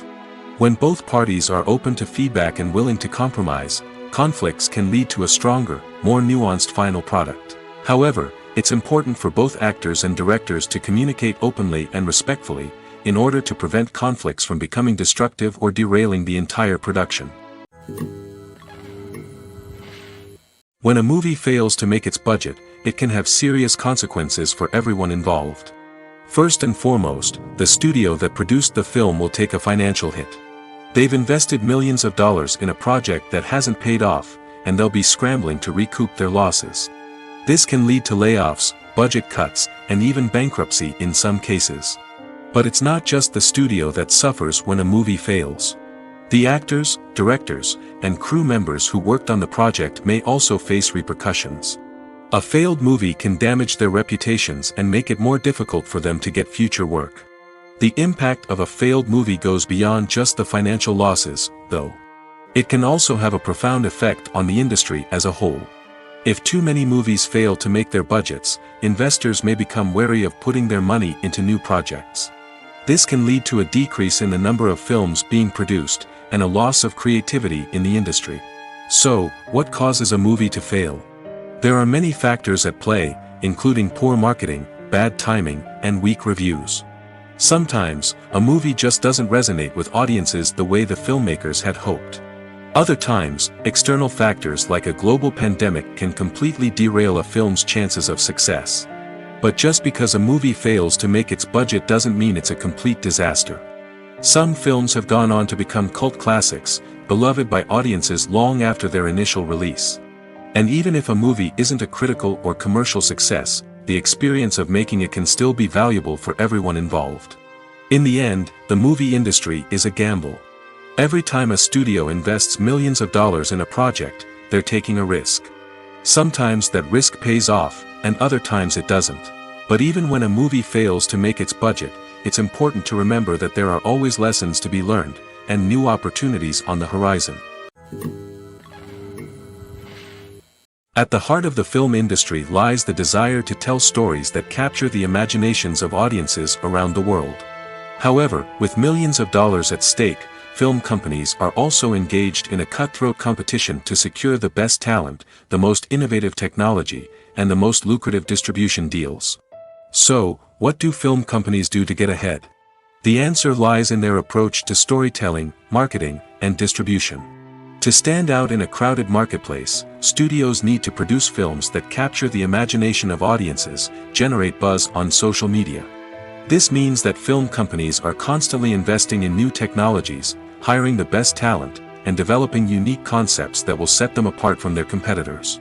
When both parties are open to feedback and willing to compromise, conflicts can lead to a stronger, more nuanced final product. However, it's important for both actors and directors to communicate openly and respectfully, in order to prevent conflicts from becoming destructive or derailing the entire production. When a movie fails to make its budget, it can have serious consequences for everyone involved. First and foremost, the studio that produced the film will take a financial hit. They've invested millions of dollars in a project that hasn't paid off, and they'll be scrambling to recoup their losses. This can lead to layoffs, budget cuts, and even bankruptcy in some cases. But it's not just the studio that suffers when a movie fails. The actors, directors, and crew members who worked on the project may also face repercussions. A failed movie can damage their reputations and make it more difficult for them to get future work. The impact of a failed movie goes beyond just the financial losses, though. It can also have a profound effect on the industry as a whole. If too many movies fail to make their budgets, investors may become wary of putting their money into new projects. This can lead to a decrease in the number of films being produced, and a loss of creativity in the industry. So, what causes a movie to fail? There are many factors at play, including poor marketing, bad timing, and weak reviews. Sometimes, a movie just doesn't resonate with audiences the way the filmmakers had hoped. Other times, external factors like a global pandemic can completely derail a film's chances of success. But just because a movie fails to make its budget doesn't mean it's a complete disaster. Some films have gone on to become cult classics, beloved by audiences long after their initial release. And even if a movie isn't a critical or commercial success, the experience of making it can still be valuable for everyone involved. In the end, the movie industry is a gamble. Every time a studio invests millions of dollars in a project, they're taking a risk. Sometimes that risk pays off, and other times it doesn't. But even when a movie fails to make its budget, it's important to remember that there are always lessons to be learned, and new opportunities on the horizon. At the heart of the film industry lies the desire to tell stories that capture the imaginations of audiences around the world. However, with millions of dollars at stake, film companies are also engaged in a cutthroat competition to secure the best talent, the most innovative technology, and the most lucrative distribution deals. So, what do film companies do to get ahead? The answer lies in their approach to storytelling, marketing, and distribution. To stand out in a crowded marketplace, studios need to produce films that capture the imagination of audiences, generate buzz on social media. This means that film companies are constantly investing in new technologies, hiring the best talent, and developing unique concepts that will set them apart from their competitors.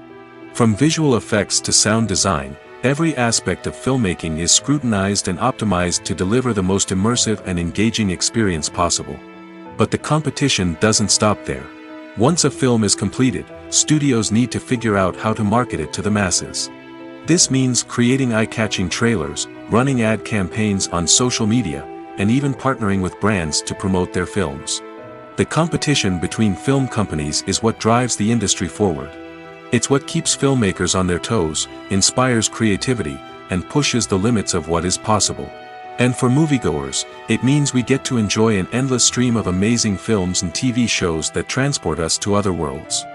From visual effects to sound design, every aspect of filmmaking is scrutinized and optimized to deliver the most immersive and engaging experience possible. But the competition doesn't stop there. Once a film is completed, studios need to figure out how to market it to the masses. This means creating eye-catching trailers, running ad campaigns on social media, and even partnering with brands to promote their films. The competition between film companies is what drives the industry forward. It's what keeps filmmakers on their toes, inspires creativity, and pushes the limits of what is possible. And for moviegoers, it means we get to enjoy an endless stream of amazing films and TV shows that transport us to other worlds.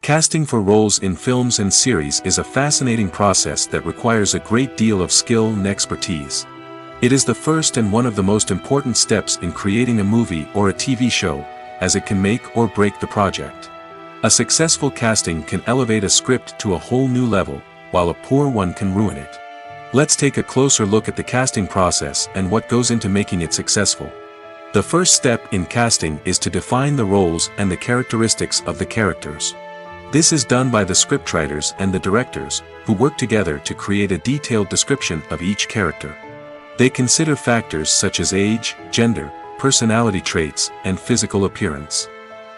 Casting for roles in films and series is a fascinating process that requires a great deal of skill and expertise. It is the first and one of the most important steps in creating a movie or a TV show, as it can make or break the project. A successful casting can elevate a script to a whole new level, while a poor one can ruin it. Let's take a closer look at the casting process and what goes into making it successful. The first step in casting is to define the roles and the characteristics of the characters. This is done by the scriptwriters and the directors, who work together to create a detailed description of each character. They consider factors such as age, gender, personality traits, and physical appearance.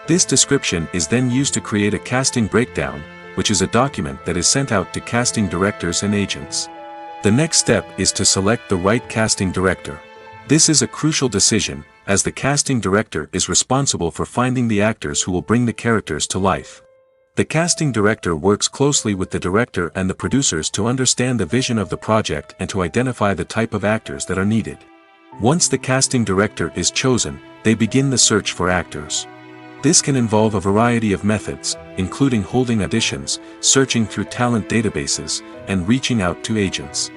This description is then used to create a casting breakdown, which is a document that is sent out to casting directors and agents. The next step is to select the right casting director. This is a crucial decision, as the casting director is responsible for finding the actors who will bring the characters to life. The casting director works closely with the director and the producers to understand the vision of the project and to identify the type of actors that are needed. Once the casting director is chosen, they begin the search for actors. This can involve a variety of methods, including holding auditions, searching through talent databases, and reaching out to agents.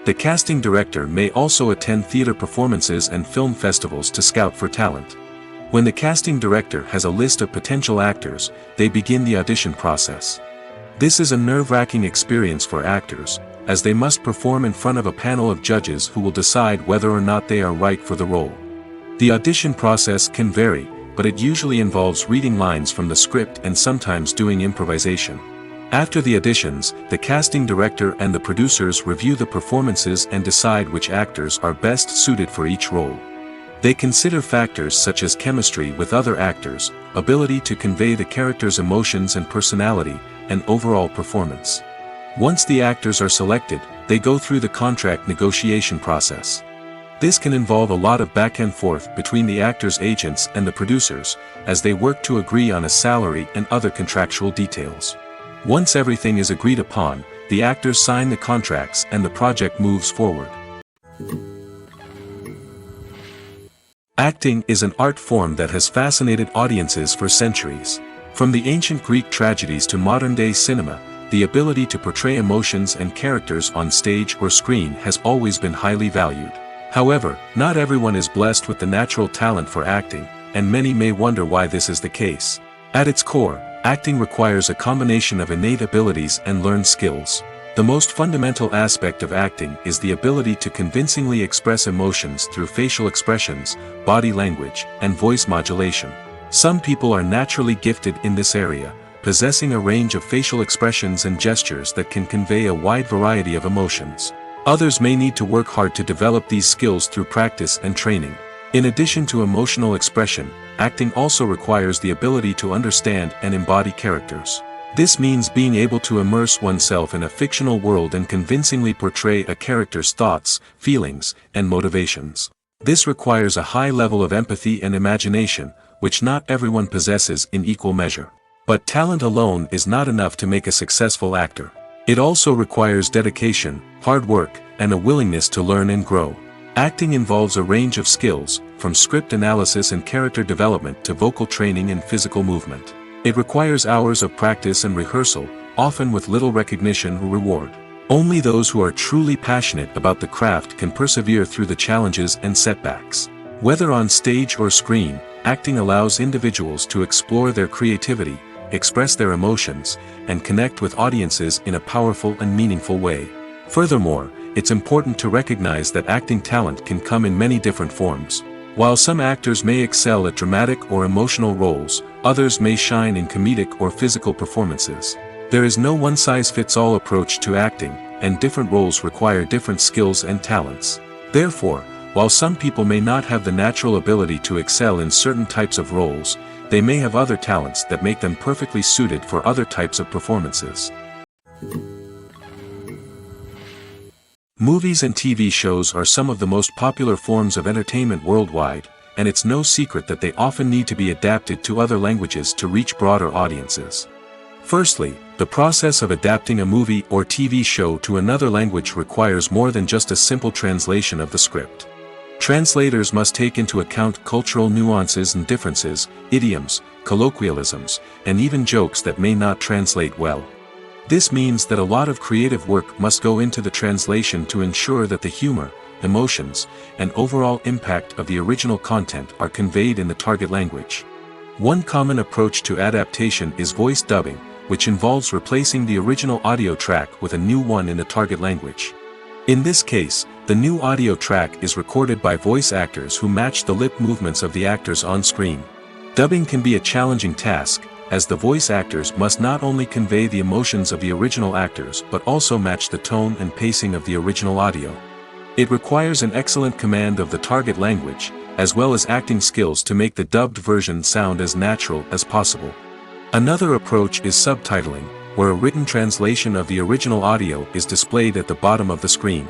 The casting director may also attend theater performances and film festivals to scout for talent. When the casting director has a list of potential actors, they begin the audition process. This is a nerve-wracking experience for actors, as they must perform in front of a panel of judges who will decide whether or not they are right for the role. The audition process can vary, but it usually involves reading lines from the script and sometimes doing improvisation. After the auditions, the casting director and the producers review the performances and decide which actors are best suited for each role. They consider factors such as chemistry with other actors, ability to convey the character's emotions and personality, and overall performance. Once the actors are selected, they go through the contract negotiation process. This can involve a lot of back and forth between the actors' agents and the producers, as they work to agree on a salary and other contractual details. Once everything is agreed upon, the actors sign the contracts and the project moves forward. Acting is an art form that has fascinated audiences for centuries. From the ancient Greek tragedies to modern-day cinema, the ability to portray emotions and characters on stage or screen has always been highly valued. However, not everyone is blessed with the natural talent for acting, and many may wonder why this is the case. At its core, acting requires a combination of innate abilities and learned skills. The most fundamental aspect of acting is the ability to convincingly express emotions through facial expressions, body language, and voice modulation. Some people are naturally gifted in this area, possessing a range of facial expressions and gestures that can convey a wide variety of emotions. Others may need to work hard to develop these skills through practice and training. In addition to emotional expression, acting also requires the ability to understand and embody characters. This means being able to immerse oneself in a fictional world and convincingly portray a character's thoughts, feelings, and motivations. This requires a high level of empathy and imagination, which not everyone possesses in equal measure. But talent alone is not enough to make a successful actor. It also requires dedication, hard work, and a willingness to learn and grow. Acting involves a range of skills, from script analysis and character development to vocal training and physical movement. It requires hours of practice and rehearsal, often with little recognition or reward. Only those who are truly passionate about the craft can persevere through the challenges and setbacks. Whether on stage or screen, acting allows individuals to explore their creativity, express their emotions, and connect with audiences in a powerful and meaningful way. Furthermore, it's important to recognize that acting talent can come in many different forms. While some actors may excel at dramatic or emotional roles, others may shine in comedic or physical performances. There is no one-size-fits-all approach to acting, and different roles require different skills and talents. Therefore, while some people may not have the natural ability to excel in certain types of roles, they may have other talents that make them perfectly suited for other types of performances. Movies and TV shows are some of the most popular forms of entertainment worldwide, and it's no secret that they often need to be adapted to other languages to reach broader audiences. Firstly, the process of adapting a movie or TV show to another language requires more than just a simple translation of the script. Translators must take into account cultural nuances and differences, idioms, colloquialisms, and even jokes that may not translate well. This means that a lot of creative work must go into the translation to ensure that the humor, emotions, and overall impact of the original content are conveyed in the target language. One common approach to adaptation is voice dubbing, which involves replacing the original audio track with a new one in the target language. In this case, the new audio track is recorded by voice actors who match the lip movements of the actors on screen. Dubbing can be a challenging task, as the voice actors must not only convey the emotions of the original actors but also match the tone and pacing of the original audio. It requires an excellent command of the target language, as well as acting skills to make the dubbed version sound as natural as possible. Another approach is subtitling, where a written translation of the original audio is displayed at the bottom of the screen.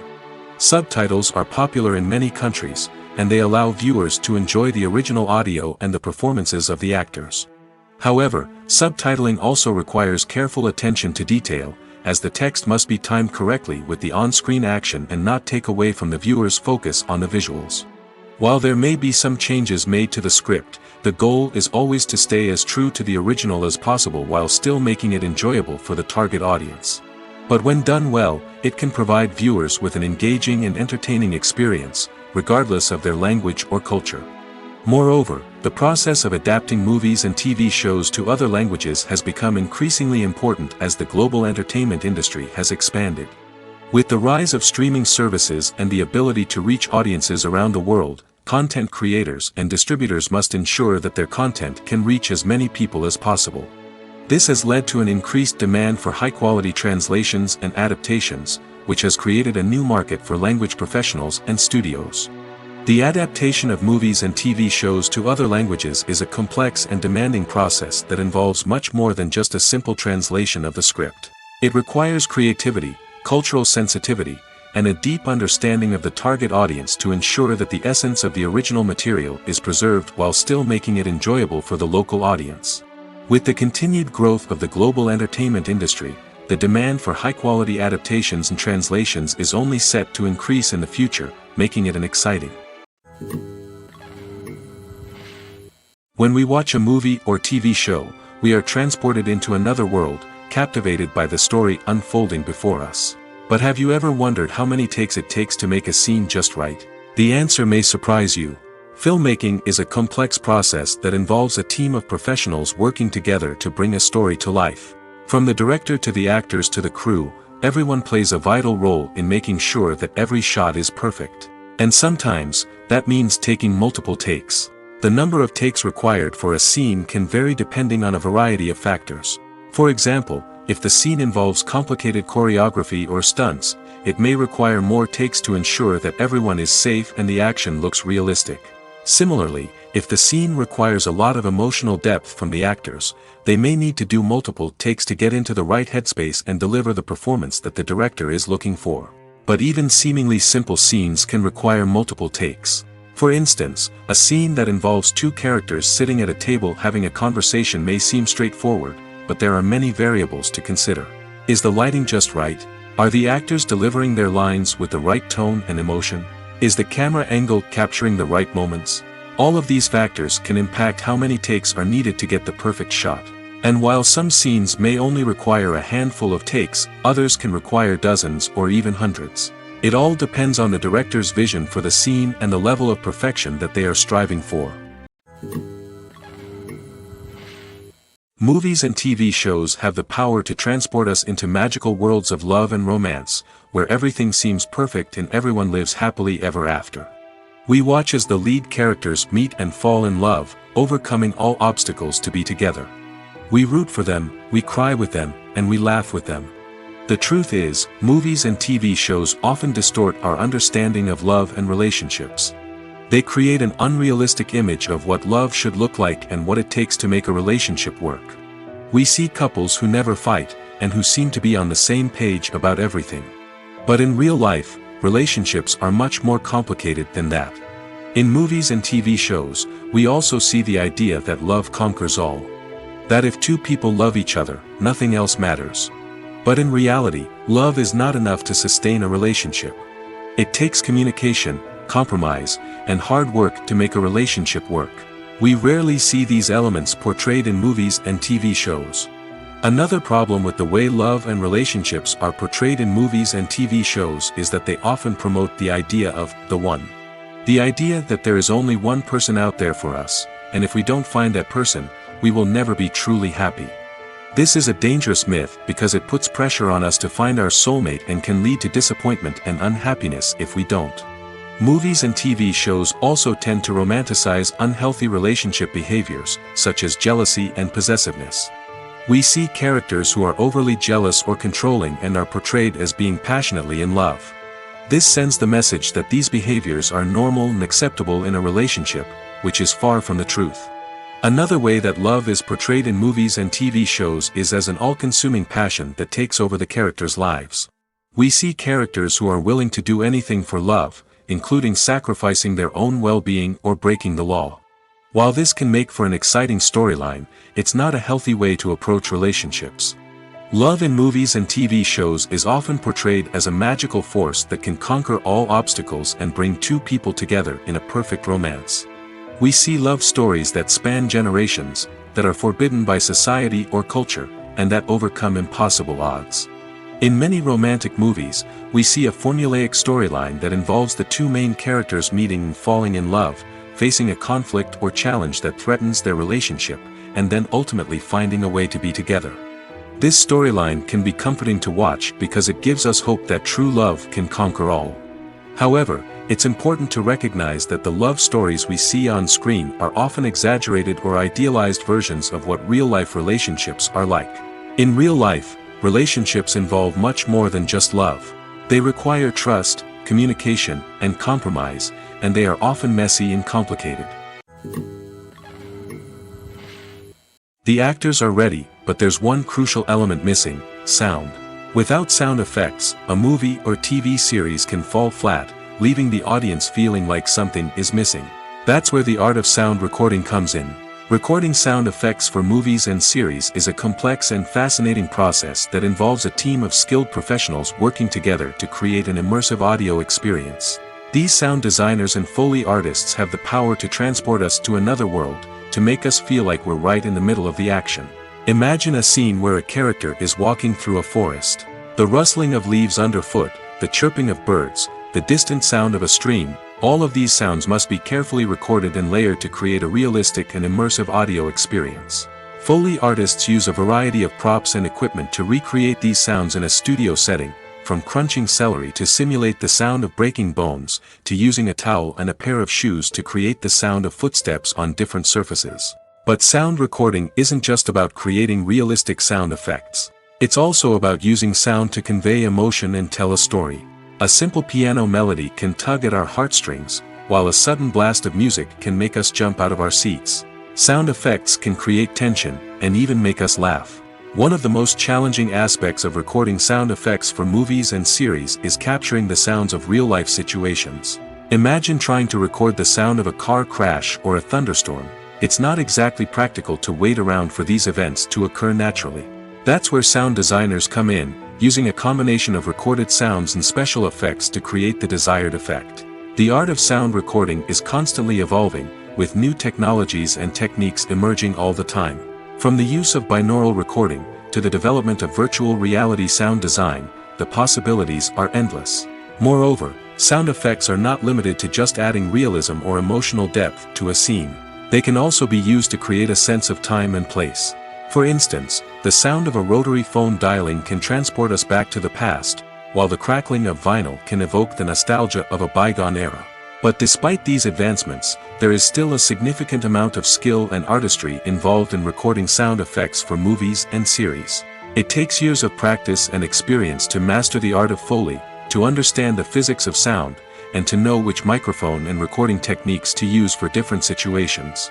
Subtitles are popular in many countries, and they allow viewers to enjoy the original audio and the performances of the actors. However, subtitling also requires careful attention to detail, as the text must be timed correctly with the on-screen action and not take away from the viewer's focus on the visuals. While there may be some changes made to the script, the goal is always to stay as true to the original as possible while still making it enjoyable for the target audience. But when done well, it can provide viewers with an engaging and entertaining experience, regardless of their language or culture. Moreover, the process of adapting movies and TV shows to other languages has become increasingly important as the global entertainment industry has expanded. With the rise of streaming services and the ability to reach audiences around the world, content creators and distributors must ensure that their content can reach as many people as possible. This has led to an increased demand for high-quality translations and adaptations, which has created a new market for language professionals and studios. The adaptation of movies and TV shows to other languages is a complex and demanding process that involves much more than just a simple translation of the script. It requires creativity, cultural sensitivity, and a deep understanding of the target audience to ensure that the essence of the original material is preserved while still making it enjoyable for the local audience. With the continued growth of the global entertainment industry, the demand for high-quality adaptations and translations is only set to increase in the future, making it exciting. When we watch a movie or TV show, we are transported into another world, captivated by the story unfolding before us. But have you ever wondered how many takes it takes to make a scene just right? The answer may surprise you. Filmmaking is a complex process that involves a team of professionals working together to bring a story to life. From the director to the actors to the crew, everyone plays a vital role in making sure that every shot is perfect. And sometimes, that means taking multiple takes. The number of takes required for a scene can vary depending on a variety of factors. For example, if the scene involves complicated choreography or stunts, it may require more takes to ensure that everyone is safe and the action looks realistic. Similarly, if the scene requires a lot of emotional depth from the actors, they may need to do multiple takes to get into the right headspace and deliver the performance that the director is looking for. But even seemingly simple scenes can require multiple takes. For instance, a scene that involves two characters sitting at a table having a conversation may seem straightforward, but there are many variables to consider. Is the lighting just right? Are the actors delivering their lines with the right tone and emotion? Is the camera angle capturing the right moments? All of these factors can impact how many takes are needed to get the perfect shot. And while some scenes may only require a handful of takes, others can require dozens or even hundreds. It all depends on the director's vision for the scene and the level of perfection that they are striving for. Movies and TV shows have the power to transport us into magical worlds of love and romance, where everything seems perfect and everyone lives happily ever after. We watch as the lead characters meet and fall in love, overcoming all obstacles to be together. We root for them, we cry with them, and we laugh with them. The truth is, movies and TV shows often distort our understanding of love and relationships. They create an unrealistic image of what love should look like and what it takes to make a relationship work. We see couples who never fight, and who seem to be on the same page about everything. But in real life, relationships are much more complicated than that. In movies and TV shows, we also see the idea that love conquers all. That if two people love each other, nothing else matters. But in reality, love is not enough to sustain a relationship. It takes communication, compromise, and hard work to make a relationship work. We rarely see these elements portrayed in movies and TV shows. Another problem with the way love and relationships are portrayed in movies and TV shows is that they often promote the idea of the one. The idea that there is only one person out there for us, and if we don't find that person, we will never be truly happy. This is a dangerous myth because it puts pressure on us to find our soulmate and can lead to disappointment and unhappiness if we don't. Movies and TV shows also tend to romanticize unhealthy relationship behaviors, such as jealousy and possessiveness. We see characters who are overly jealous or controlling and are portrayed as being passionately in love. This sends the message that these behaviors are normal and acceptable in a relationship, which is far from the truth. Another way that love is portrayed in movies and TV shows is as an all-consuming passion that takes over the characters' lives. We see characters who are willing to do anything for love, including sacrificing their own well-being or breaking the law. While this can make for an exciting storyline, it's not a healthy way to approach relationships. Love in movies and TV shows is often portrayed as a magical force that can conquer all obstacles and bring two people together in a perfect romance. We see love stories that span generations, that are forbidden by society or culture, and that overcome impossible odds. In many romantic movies, we see a formulaic storyline that involves the two main characters meeting and falling in love, facing a conflict or challenge that threatens their relationship, and then ultimately finding a way to be together. This storyline can be comforting to watch because it gives us hope that true love can conquer all. However, it's important to recognize that the love stories we see on screen are often exaggerated or idealized versions of what real-life relationships are like. In real life, relationships involve much more than just love. They require trust, communication, and compromise, and they are often messy and complicated. The actors are ready, but there's one crucial element missing: sound. Without sound effects, a movie or TV series can fall flat, leaving the audience feeling like something is missing. That's where the art of sound recording comes in. Recording sound effects for movies and series is a complex and fascinating process that involves a team of skilled professionals working together to create an immersive audio experience. These sound designers and Foley artists have the power to transport us to another world, to make us feel like we're right in the middle of the action. Imagine a scene where a character is walking through a forest. The rustling of leaves underfoot, the chirping of birds, the distant sound of a stream, all of these sounds must be carefully recorded and layered to create a realistic and immersive audio experience. Foley artists use a variety of props and equipment to recreate these sounds in a studio setting, from crunching celery to simulate the sound of breaking bones, to using a towel and a pair of shoes to create the sound of footsteps on different surfaces. But sound recording isn't just about creating realistic sound effects. It's also about using sound to convey emotion and tell a story. A simple piano melody can tug at our heartstrings, while a sudden blast of music can make us jump out of our seats. Sound effects can create tension, and even make us laugh. One of the most challenging aspects of recording sound effects for movies and series is capturing the sounds of real-life situations. Imagine trying to record the sound of a car crash or a thunderstorm. It's not exactly practical to wait around for these events to occur naturally. That's where sound designers come in, using a combination of recorded sounds and special effects to create the desired effect. The art of sound recording is constantly evolving, with new technologies and techniques emerging all the time. From the use of binaural recording, to the development of virtual reality sound design, the possibilities are endless. Moreover, sound effects are not limited to just adding realism or emotional depth to a scene. They can also be used to create a sense of time and place. For instance, the sound of a rotary phone dialing can transport us back to the past, while the crackling of vinyl can evoke the nostalgia of a bygone era. But despite these advancements, there is still a significant amount of skill and artistry involved in recording sound effects for movies and series. It takes years of practice and experience to master the art of Foley, to understand the physics of sound, and to know which microphone and recording techniques to use for different situations.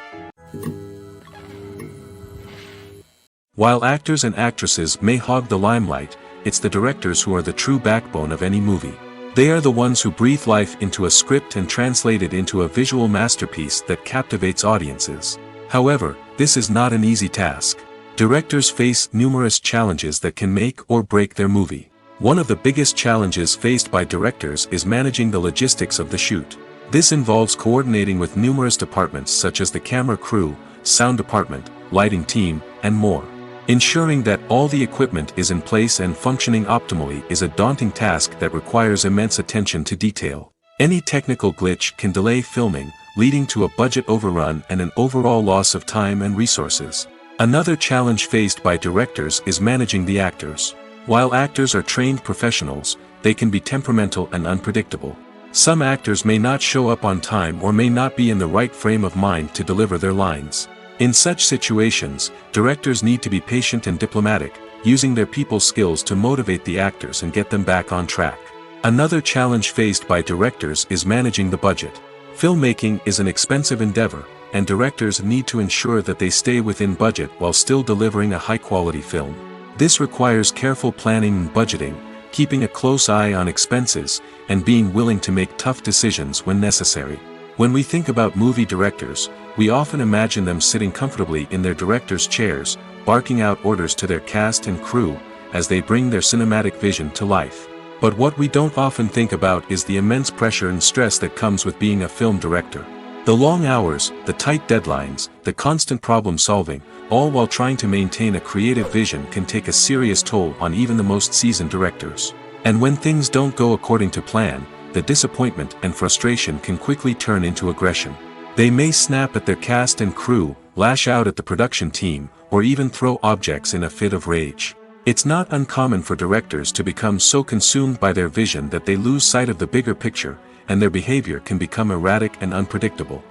While actors and actresses may hog the limelight, it's the directors who are the true backbone of any movie. They are the ones who breathe life into a script and translate it into a visual masterpiece that captivates audiences. However, this is not an easy task. Directors face numerous challenges that can make or break their movie. One of the biggest challenges faced by directors is managing the logistics of the shoot. This involves coordinating with numerous departments such as the camera crew, sound department, lighting team, and more. Ensuring that all the equipment is in place and functioning optimally is a daunting task that requires immense attention to detail. Any technical glitch can delay filming, leading to a budget overrun and an overall loss of time and resources. Another challenge faced by directors is managing the actors. While actors are trained professionals, they can be temperamental and unpredictable. Some actors may not show up on time or may not be in the right frame of mind to deliver their lines. In such situations, directors need to be patient and diplomatic, using their people skills to motivate the actors and get them back on track. Another challenge faced by directors is managing the budget. Filmmaking is an expensive endeavor, and directors need to ensure that they stay within budget while still delivering a high-quality film. This requires careful planning and budgeting, keeping a close eye on expenses, and being willing to make tough decisions when necessary. When we think about movie directors, we often imagine them sitting comfortably in their director's chairs, barking out orders to their cast and crew, as they bring their cinematic vision to life. But what we don't often think about is the immense pressure and stress that comes with being a film director. The long hours, the tight deadlines, the constant problem solving, all while trying to maintain a creative vision can take a serious toll on even the most seasoned directors. And when things don't go according to plan, the disappointment and frustration can quickly turn into aggression. They may snap at their cast and crew, lash out at the production team, or even throw objects in a fit of rage. It's not uncommon for directors to become so consumed by their vision that they lose sight of the bigger picture, and their behavior can become erratic and unpredictable.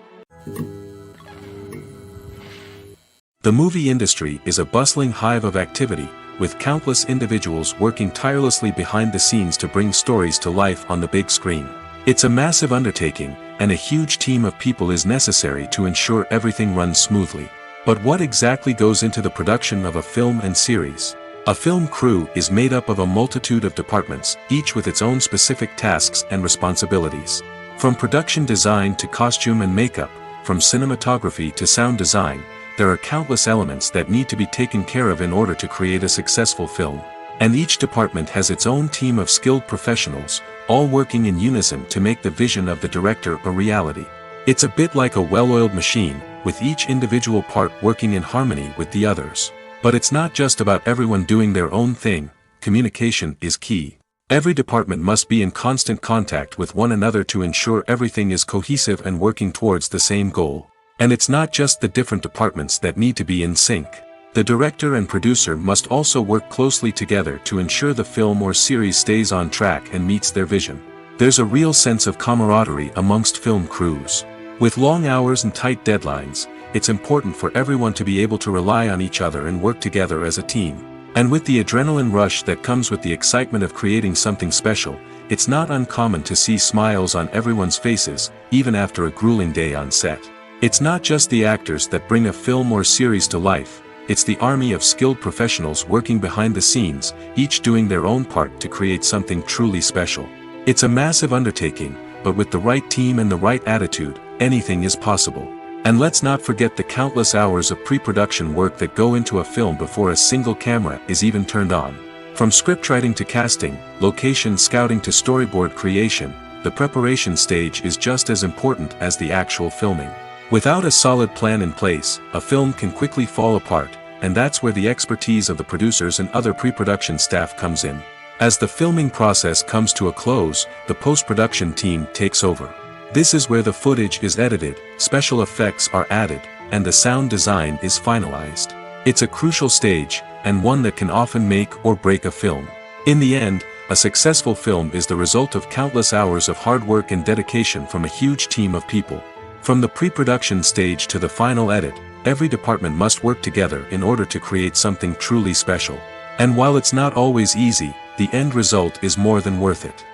The movie industry is a bustling hive of activity, with countless individuals working tirelessly behind the scenes to bring stories to life on the big screen. It's a massive undertaking, and a huge team of people is necessary to ensure everything runs smoothly. But what exactly goes into the production of a film and series? A film crew is made up of a multitude of departments, each with its own specific tasks and responsibilities. From production design to costume and makeup, from cinematography to sound design, there are countless elements that need to be taken care of in order to create a successful film. And each department has its own team of skilled professionals, all working in unison to make the vision of the director a reality. It's a bit like a well-oiled machine, with each individual part working in harmony with the others. But it's not just about everyone doing their own thing. Communication is key. Every department must be in constant contact with one another to ensure everything is cohesive and working towards the same goal. And it's not just the different departments that need to be in sync. The director and producer must also work closely together to ensure the film or series stays on track and meets their vision. There's a real sense of camaraderie amongst film crews. With long hours and tight deadlines, it's important for everyone to be able to rely on each other and work together as a team. And with the adrenaline rush that comes with the excitement of creating something special, it's not uncommon to see smiles on everyone's faces, even after a grueling day on set. It's not just the actors that bring a film or series to life, it's the army of skilled professionals working behind the scenes, each doing their own part to create something truly special. It's a massive undertaking, but with the right team and the right attitude, anything is possible. And let's not forget the countless hours of pre-production work that go into a film before a single camera is even turned on. From scriptwriting to casting, location scouting to storyboard creation, the preparation stage is just as important as the actual filming. Without a solid plan in place, a film can quickly fall apart, and that's where the expertise of the producers and other pre-production staff comes in. As the filming process comes to a close, the post-production team takes over. This is where the footage is edited, special effects are added, and the sound design is finalized. It's a crucial stage, and one that can often make or break a film. In the end, a successful film is the result of countless hours of hard work and dedication from a huge team of people. From the pre-production stage to the final edit, every department must work together in order to create something truly special. And while it's not always easy, the end result is more than worth it.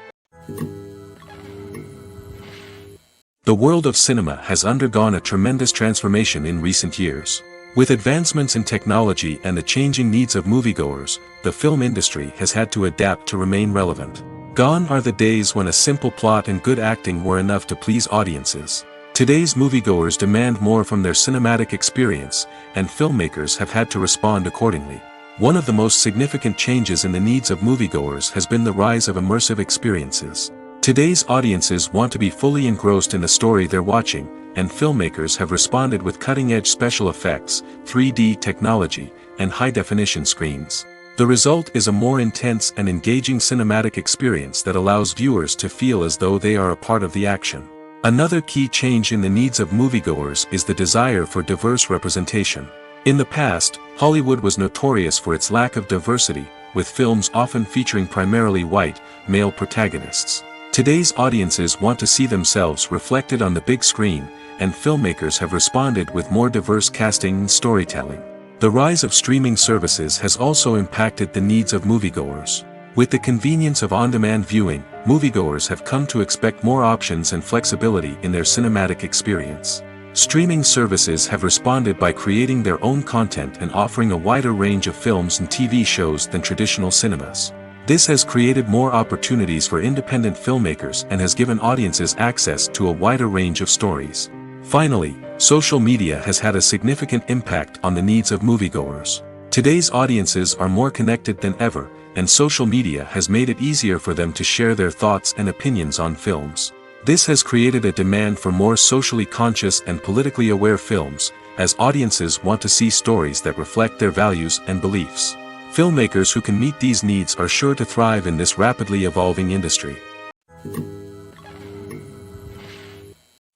The world of cinema has undergone a tremendous transformation in recent years. With advancements in technology and the changing needs of moviegoers, the film industry has had to adapt to remain relevant. Gone are the days when a simple plot and good acting were enough to please audiences. Today's moviegoers demand more from their cinematic experience, and filmmakers have had to respond accordingly. One of the most significant changes in the needs of moviegoers has been the rise of immersive experiences. Today's audiences want to be fully engrossed in the story they're watching, and filmmakers have responded with cutting-edge special effects, 3D technology, and high-definition screens. The result is a more intense and engaging cinematic experience that allows viewers to feel as though they are a part of the action. Another key change in the needs of moviegoers is the desire for diverse representation. In the past, Hollywood was notorious for its lack of diversity, with films often featuring primarily white, male protagonists. Today's audiences want to see themselves reflected on the big screen, and filmmakers have responded with more diverse casting and storytelling. The rise of streaming services has also impacted the needs of moviegoers. With the convenience of on-demand viewing, moviegoers have come to expect more options and flexibility in their cinematic experience. Streaming services have responded by creating their own content and offering a wider range of films and TV shows than traditional cinemas. This has created more opportunities for independent filmmakers and has given audiences access to a wider range of stories. Finally, social media has had a significant impact on the needs of moviegoers. Today's audiences are more connected than ever, and social media has made it easier for them to share their thoughts and opinions on films. This has created a demand for more socially conscious and politically aware films, as audiences want to see stories that reflect their values and beliefs. Filmmakers who can meet these needs are sure to thrive in this rapidly evolving industry.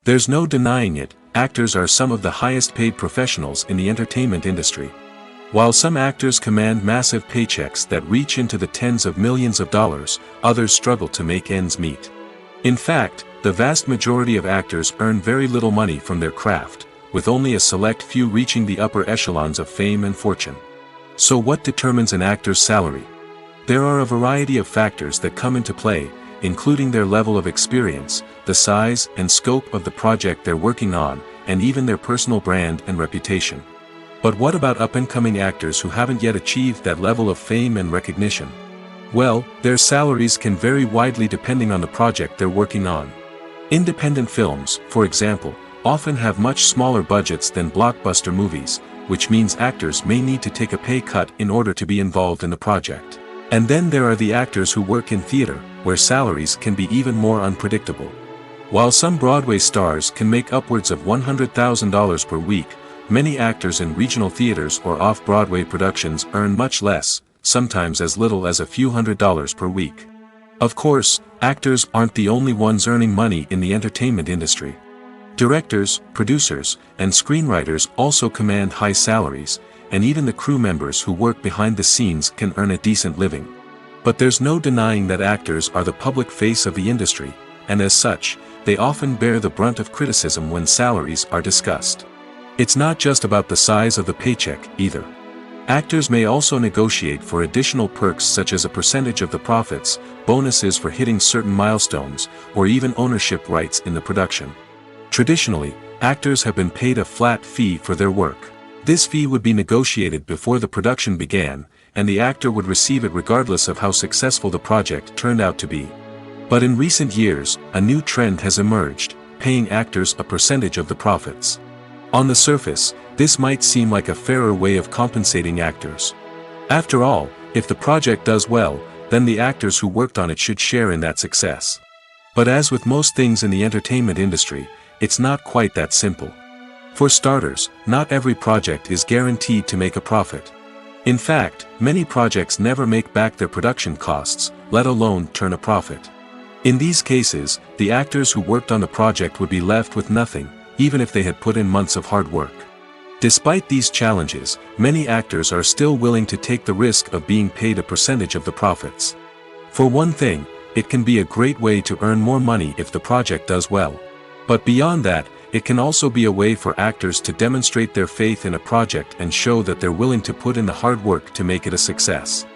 There's no denying it, actors are some of the highest paid professionals in the entertainment industry. While some actors command massive paychecks that reach into the tens of millions of dollars, others struggle to make ends meet. In fact, the vast majority of actors earn very little money from their craft, with only a select few reaching the upper echelons of fame and fortune. So what determines an actor's salary? There are a variety of factors that come into play, including their level of experience, the size and scope of the project they're working on, and even their personal brand and reputation. But what about up-and-coming actors who haven't yet achieved that level of fame and recognition? Well, their salaries can vary widely depending on the project they're working on. Independent films, for example, often have much smaller budgets than blockbuster movies, which means actors may need to take a pay cut in order to be involved in the project. And then there are the actors who work in theater, where salaries can be even more unpredictable. While some Broadway stars can make upwards of $100,000 per week, many actors in regional theaters or off-Broadway productions earn much less, sometimes as little as a few $100s per week. Of course, actors aren't the only ones earning money in the entertainment industry. Directors, producers, and screenwriters also command high salaries, and even the crew members who work behind the scenes can earn a decent living. But there's no denying that actors are the public face of the industry, and as such, they often bear the brunt of criticism when salaries are discussed. It's not just about the size of the paycheck, either. Actors may also negotiate for additional perks such as a percentage of the profits, bonuses for hitting certain milestones, or even ownership rights in the production. Traditionally, actors have been paid a flat fee for their work. This fee would be negotiated before the production began, and the actor would receive it regardless of how successful the project turned out to be. But in recent years, a new trend has emerged, paying actors a percentage of the profits. On the surface, this might seem like a fairer way of compensating actors. After all, if the project does well, then the actors who worked on it should share in that success. But as with most things in the entertainment industry, it's not quite that simple. For starters, not every project is guaranteed to make a profit. In fact, many projects never make back their production costs, let alone turn a profit. In these cases, the actors who worked on the project would be left with nothing, even if they had put in months of hard work. Despite these challenges, many actors are still willing to take the risk of being paid a percentage of the profits. For one thing, it can be a great way to earn more money if the project does well. But beyond that, it can also be a way for actors to demonstrate their faith in a project and show that they're willing to put in the hard work to make it a success.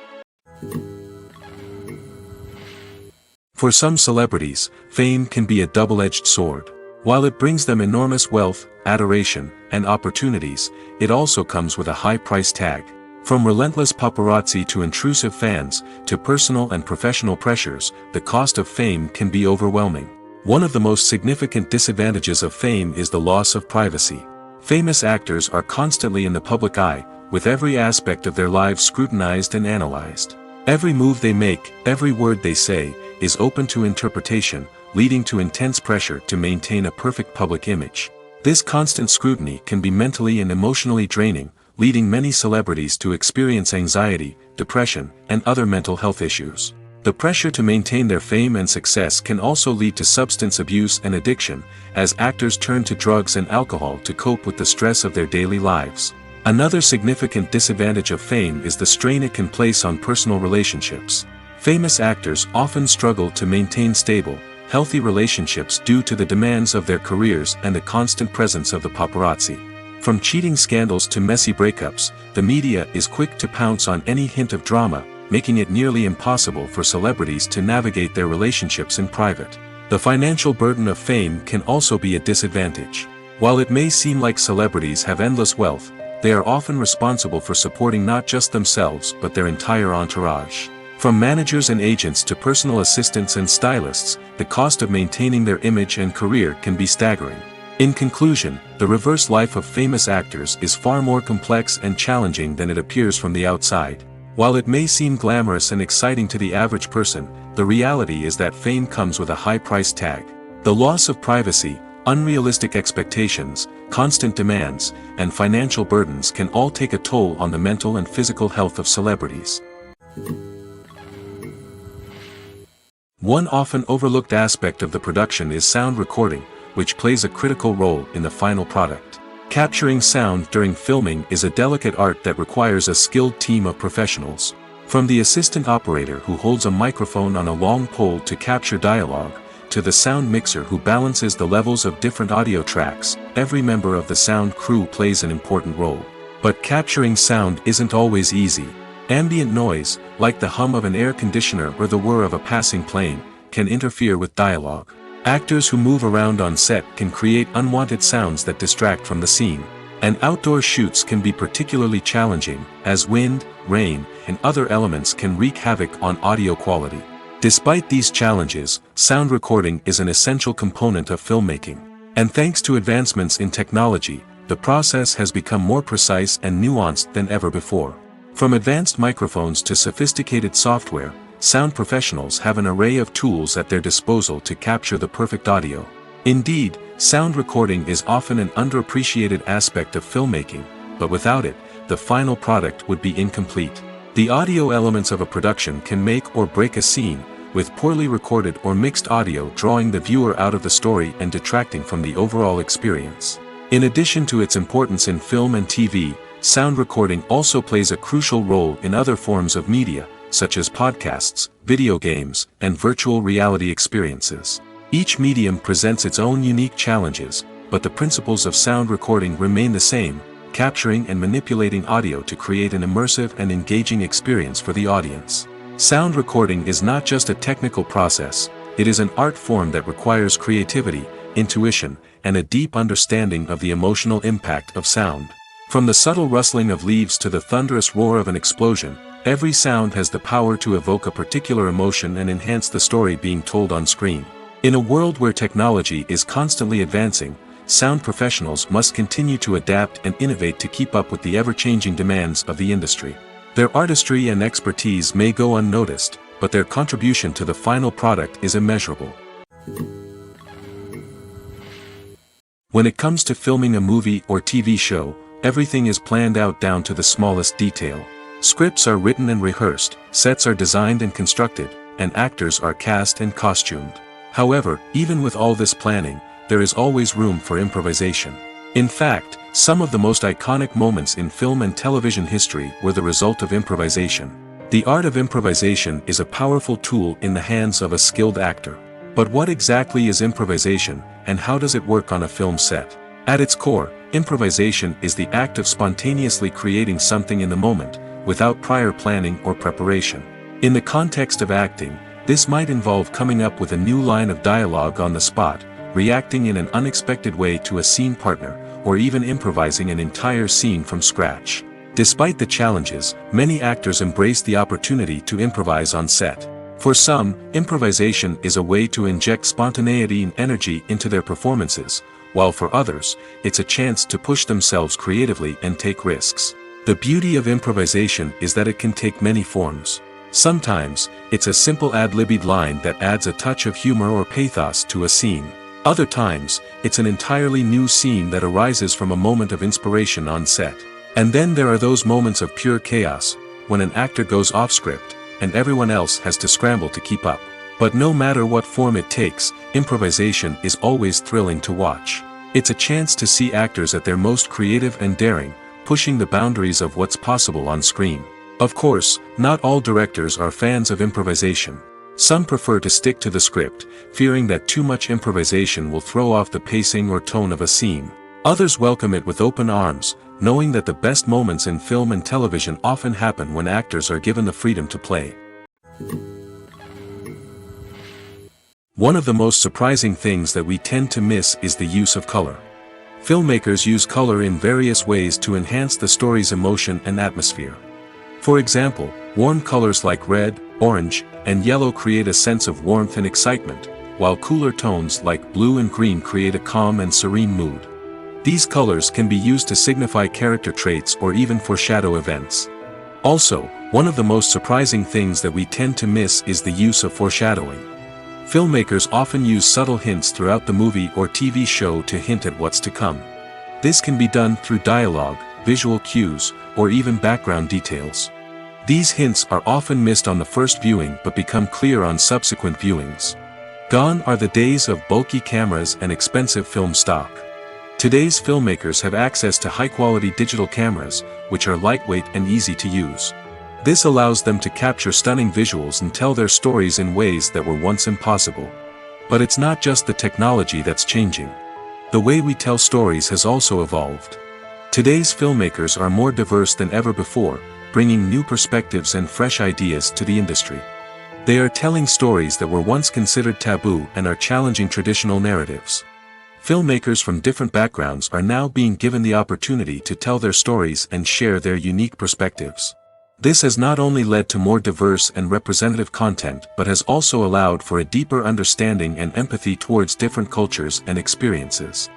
For some celebrities, fame can be a double-edged sword. While it brings them enormous wealth, adoration, and opportunities, it also comes with a high price tag. From relentless paparazzi to intrusive fans, to personal and professional pressures, the cost of fame can be overwhelming. One of the most significant disadvantages of fame is the loss of privacy. Famous actors are constantly in the public eye, with every aspect of their lives scrutinized and analyzed. Every move they make, every word they say, is open to interpretation, leading to intense pressure to maintain a perfect public image. This constant scrutiny can be mentally and emotionally draining, leading many celebrities to experience anxiety, depression, and other mental health issues. The pressure to maintain their fame and success can also lead to substance abuse and addiction, as actors turn to drugs and alcohol to cope with the stress of their daily lives. Another significant disadvantage of fame is the strain it can place on personal relationships. Famous actors often struggle to maintain stable, healthy relationships due to the demands of their careers and the constant presence of the paparazzi. From cheating scandals to messy breakups, the media is quick to pounce on any hint of drama, making it nearly impossible for celebrities to navigate their relationships in private. The financial burden of fame can also be a disadvantage. While it may seem like celebrities have endless wealth, they are often responsible for supporting not just themselves but their entire entourage. From managers and agents to personal assistants and stylists, the cost of maintaining their image and career can be staggering. In conclusion, the reverse life of famous actors is far more complex and challenging than it appears from the outside. While it may seem glamorous and exciting to the average person, the reality is that fame comes with a high price tag. The loss of privacy, unrealistic expectations, constant demands, and financial burdens can all take a toll on the mental and physical health of celebrities. One often overlooked aspect of the production is sound recording, which plays a critical role in the final product. Capturing sound during filming is a delicate art that requires a skilled team of professionals. From the assistant operator who holds a microphone on a long pole to capture dialogue, to the sound mixer who balances the levels of different audio tracks, every member of the sound crew plays an important role. But capturing sound isn't always easy. Ambient noise, like the hum of an air conditioner or the whir of a passing plane, can interfere with dialogue. Actors who move around on set can create unwanted sounds that distract from the scene. And outdoor shoots can be particularly challenging, as wind, rain, and other elements can wreak havoc on audio quality. Despite these challenges, sound recording is an essential component of filmmaking. And thanks to advancements in technology, the process has become more precise and nuanced than ever before. From advanced microphones to sophisticated software, sound professionals have an array of tools at their disposal to capture the perfect audio. Indeed, sound recording is often an underappreciated aspect of filmmaking, but without it, the final product would be incomplete. The audio elements of a production can make or break a scene, with poorly recorded or mixed audio drawing the viewer out of the story and detracting from the overall experience. In addition to its importance in film and TV, sound recording also plays a crucial role in other forms of media, such as podcasts, video games, and virtual reality experiences. Each medium presents its own unique challenges, but the principles of sound recording remain the same, capturing and manipulating audio to create an immersive and engaging experience for the audience. Sound recording is not just a technical process, it is an art form that requires creativity, intuition, and a deep understanding of the emotional impact of sound. From the subtle rustling of leaves to the thunderous roar of an explosion, every sound has the power to evoke a particular emotion and enhance the story being told on screen. In a world where technology is constantly advancing, sound professionals must continue to adapt and innovate to keep up with the ever-changing demands of the industry. Their artistry and expertise may go unnoticed, but their contribution to the final product is immeasurable. When it comes to filming a movie or TV show, everything is planned out down to the smallest detail. Scripts are written and rehearsed, sets are designed and constructed, and actors are cast and costumed. However, even with all this planning, there is always room for improvisation. In fact, some of the most iconic moments in film and television history were the result of improvisation. The art of improvisation is a powerful tool in the hands of a skilled actor. But what exactly is improvisation, and how does it work on a film set? At its core, improvisation is the act of spontaneously creating something in the moment, without prior planning or preparation. In the context of acting, this might involve coming up with a new line of dialogue on the spot, reacting in an unexpected way to a scene partner, or even improvising an entire scene from scratch. Despite the challenges, many actors embrace the opportunity to improvise on set. For some, improvisation is a way to inject spontaneity and energy into their performances, while for others, it's a chance to push themselves creatively and take risks. The beauty of improvisation is that it can take many forms. Sometimes, it's a simple ad-libbed line that adds a touch of humor or pathos to a scene. Other times, it's an entirely new scene that arises from a moment of inspiration on set. And then there are those moments of pure chaos, when an actor goes off script, and everyone else has to scramble to keep up. But no matter what form it takes, improvisation is always thrilling to watch. It's a chance to see actors at their most creative and daring, pushing the boundaries of what's possible on screen. Of course, not all directors are fans of improvisation. Some prefer to stick to the script, fearing that too much improvisation will throw off the pacing or tone of a scene. Others welcome it with open arms, knowing that the best moments in film and television often happen when actors are given the freedom to play. One of the most surprising things that we tend to miss is the use of color. Filmmakers use color in various ways to enhance the story's emotion and atmosphere. For example, warm colors like red, orange, and yellow create a sense of warmth and excitement, while cooler tones like blue and green create a calm and serene mood. These colors can be used to signify character traits or even foreshadow events. Also, one of the most surprising things that we tend to miss is the use of foreshadowing. Filmmakers often use subtle hints throughout the movie or TV show to hint at what's to come. This can be done through dialogue, visual cues, or even background details. These hints are often missed on the first viewing but become clear on subsequent viewings. Gone are the days of bulky cameras and expensive film stock. Today's filmmakers have access to high-quality digital cameras, which are lightweight and easy to use. This allows them to capture stunning visuals and tell their stories in ways that were once impossible. But it's not just the technology that's changing. The way we tell stories has also evolved. Today's filmmakers are more diverse than ever before, bringing new perspectives and fresh ideas to the industry. They are telling stories that were once considered taboo and are challenging traditional narratives. Filmmakers from different backgrounds are now being given the opportunity to tell their stories and share their unique perspectives. This has not only led to more diverse and representative content but has also allowed for a deeper understanding and empathy towards different cultures and experiences.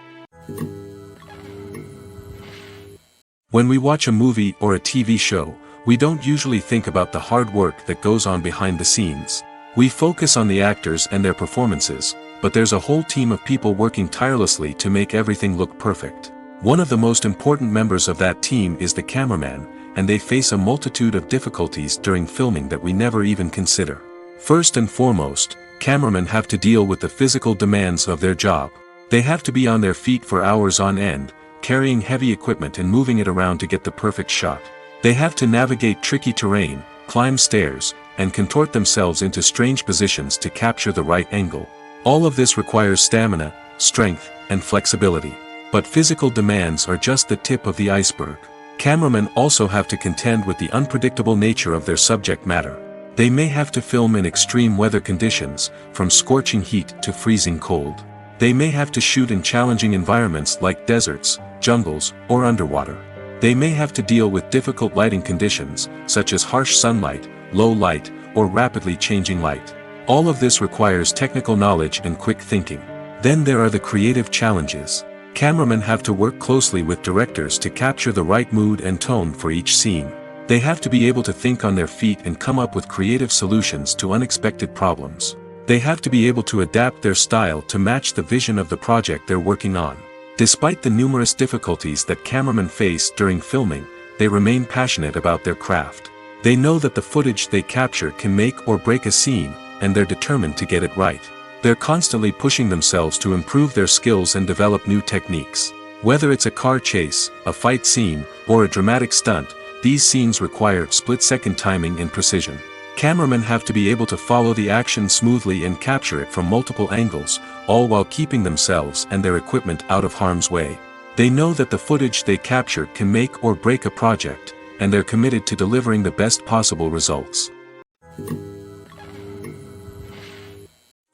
When we watch a movie or a TV show, we don't usually think about the hard work that goes on behind the scenes. We focus on the actors and their performances, but there's a whole team of people working tirelessly to make everything look perfect. One of the most important members of that team is the cameraman, and they face a multitude of difficulties during filming that we never even consider. First and foremost, cameramen have to deal with the physical demands of their job. They have to be on their feet for hours on end, carrying heavy equipment and moving it around to get the perfect shot. They have to navigate tricky terrain, climb stairs, and contort themselves into strange positions to capture the right angle. All of this requires stamina, strength, and flexibility. But physical demands are just the tip of the iceberg. Cameramen also have to contend with the unpredictable nature of their subject matter. They may have to film in extreme weather conditions, from scorching heat to freezing cold. They may have to shoot in challenging environments like deserts, jungles, or underwater. They may have to deal with difficult lighting conditions, such as harsh sunlight, low light, or rapidly changing light. All of this requires technical knowledge and quick thinking. Then there are the creative challenges. Cameramen have to work closely with directors to capture the right mood and tone for each scene. They have to be able to think on their feet and come up with creative solutions to unexpected problems. They have to be able to adapt their style to match the vision of the project they're working on. Despite the numerous difficulties that cameramen face during filming, they remain passionate about their craft. They know that the footage they capture can make or break a scene, and they're determined to get it right. They're constantly pushing themselves to improve their skills and develop new techniques. Whether it's a car chase, a fight scene, or a dramatic stunt, these scenes require split-second timing and precision. Cameramen have to be able to follow the action smoothly and capture it from multiple angles, all while keeping themselves and their equipment out of harm's way. They know that the footage they capture can make or break a project, and they're committed to delivering the best possible results.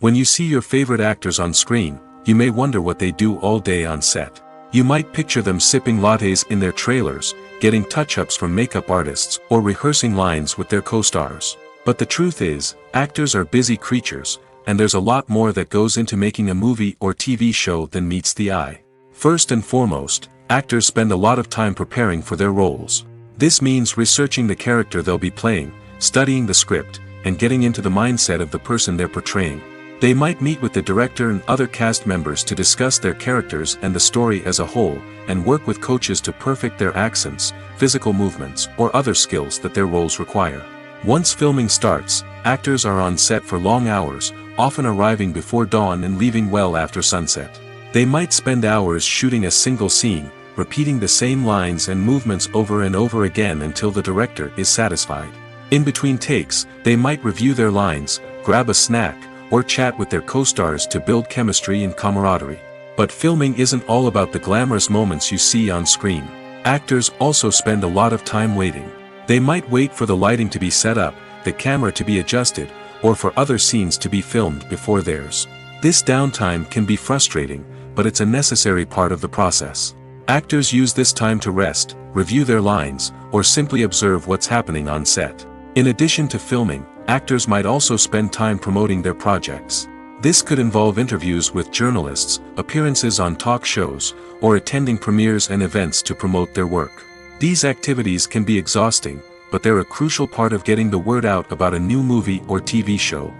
When you see your favorite actors on screen, you may wonder what they do all day on set. You might picture them sipping lattes in their trailers, getting touch-ups from makeup artists, or rehearsing lines with their co-stars. But the truth is, actors are busy creatures, and there's a lot more that goes into making a movie or TV show than meets the eye. First and foremost, actors spend a lot of time preparing for their roles. This means researching the character they'll be playing, studying the script, and getting into the mindset of the person they're portraying. They might meet with the director and other cast members to discuss their characters and the story as a whole, and work with coaches to perfect their accents, physical movements, or other skills that their roles require. Once filming starts, actors are on set for long hours, often arriving before dawn and leaving well after sunset. They might spend hours shooting a single scene, repeating the same lines and movements over and over again until the director is satisfied. In between takes, they might review their lines, grab a snack, or chat with their co-stars to build chemistry and camaraderie. But filming isn't all about the glamorous moments you see on screen. Actors also spend a lot of time waiting. They might wait for the lighting to be set up, the camera to be adjusted, or for other scenes to be filmed before theirs. This downtime can be frustrating, but it's a necessary part of the process. Actors use this time to rest, review their lines, or simply observe what's happening on set. In addition to filming, actors might also spend time promoting their projects. This could involve interviews with journalists, appearances on talk shows, or attending premieres and events to promote their work. These activities can be exhausting, but they're a crucial part of getting the word out about a new movie or TV show.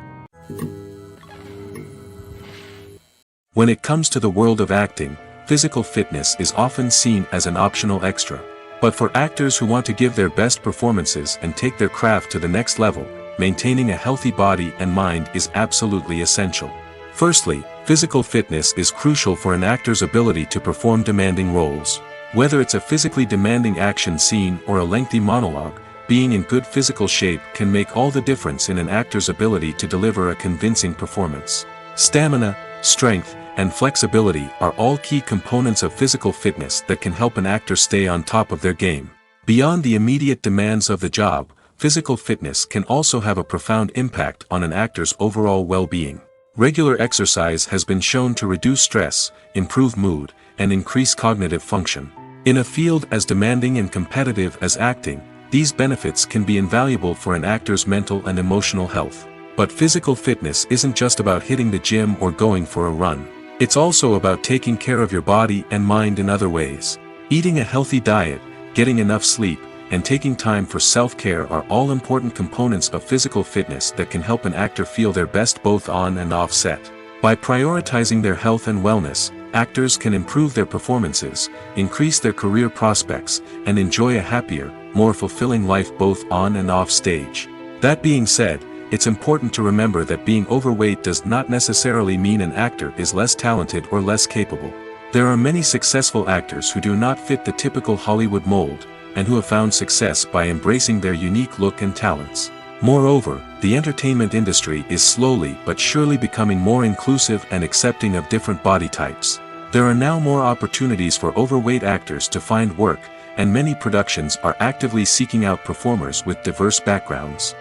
When it comes to the world of acting, physical fitness is often seen as an optional extra. But for actors who want to give their best performances and take their craft to the next level, maintaining a healthy body and mind is absolutely essential. Firstly, physical fitness is crucial for an actor's ability to perform demanding roles. Whether it's a physically demanding action scene or a lengthy monologue, being in good physical shape can make all the difference in an actor's ability to deliver a convincing performance. Stamina, strength, and flexibility are all key components of physical fitness that can help an actor stay on top of their game. Beyond the immediate demands of the job, physical fitness can also have a profound impact on an actor's overall well-being. Regular exercise has been shown to reduce stress, improve mood, and increase cognitive function. In a field as demanding and competitive as acting, these benefits can be invaluable for an actor's mental and emotional health. But physical fitness isn't just about hitting the gym or going for a run. It's also about taking care of your body and mind in other ways. Eating a healthy diet, getting enough sleep, and taking time for self-care are all important components of physical fitness that can help an actor feel their best both on and off set. By prioritizing their health and wellness, actors can improve their performances, increase their career prospects, and enjoy a happier, more fulfilling life both on and off stage. That being said, it's important to remember that being overweight does not necessarily mean an actor is less talented or less capable. There are many successful actors who do not fit the typical Hollywood mold, and who have found success by embracing their unique look and talents. Moreover, the entertainment industry is slowly but surely becoming more inclusive and accepting of different body types. There are now more opportunities for overweight actors to find work, and many productions are actively seeking out performers with diverse backgrounds.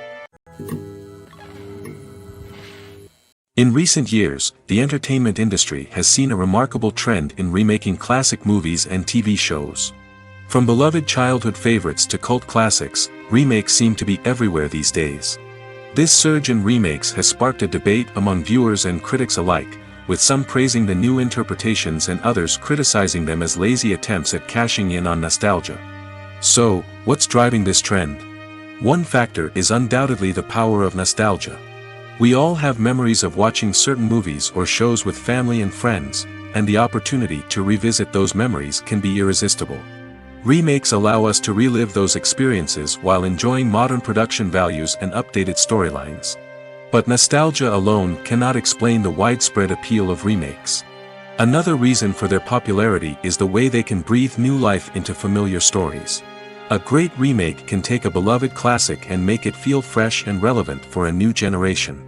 In recent years, the entertainment industry has seen a remarkable trend in remaking classic movies and TV shows. From beloved childhood favorites to cult classics, remakes seem to be everywhere these days. This surge in remakes has sparked a debate among viewers and critics alike, with some praising the new interpretations and others criticizing them as lazy attempts at cashing in on nostalgia. So, what's driving this trend? One factor is undoubtedly the power of nostalgia. We all have memories of watching certain movies or shows with family and friends, and the opportunity to revisit those memories can be irresistible. Remakes allow us to relive those experiences while enjoying modern production values and updated storylines. But nostalgia alone cannot explain the widespread appeal of remakes. Another reason for their popularity is the way they can breathe new life into familiar stories. A great remake can take a beloved classic and make it feel fresh and relevant for a new generation.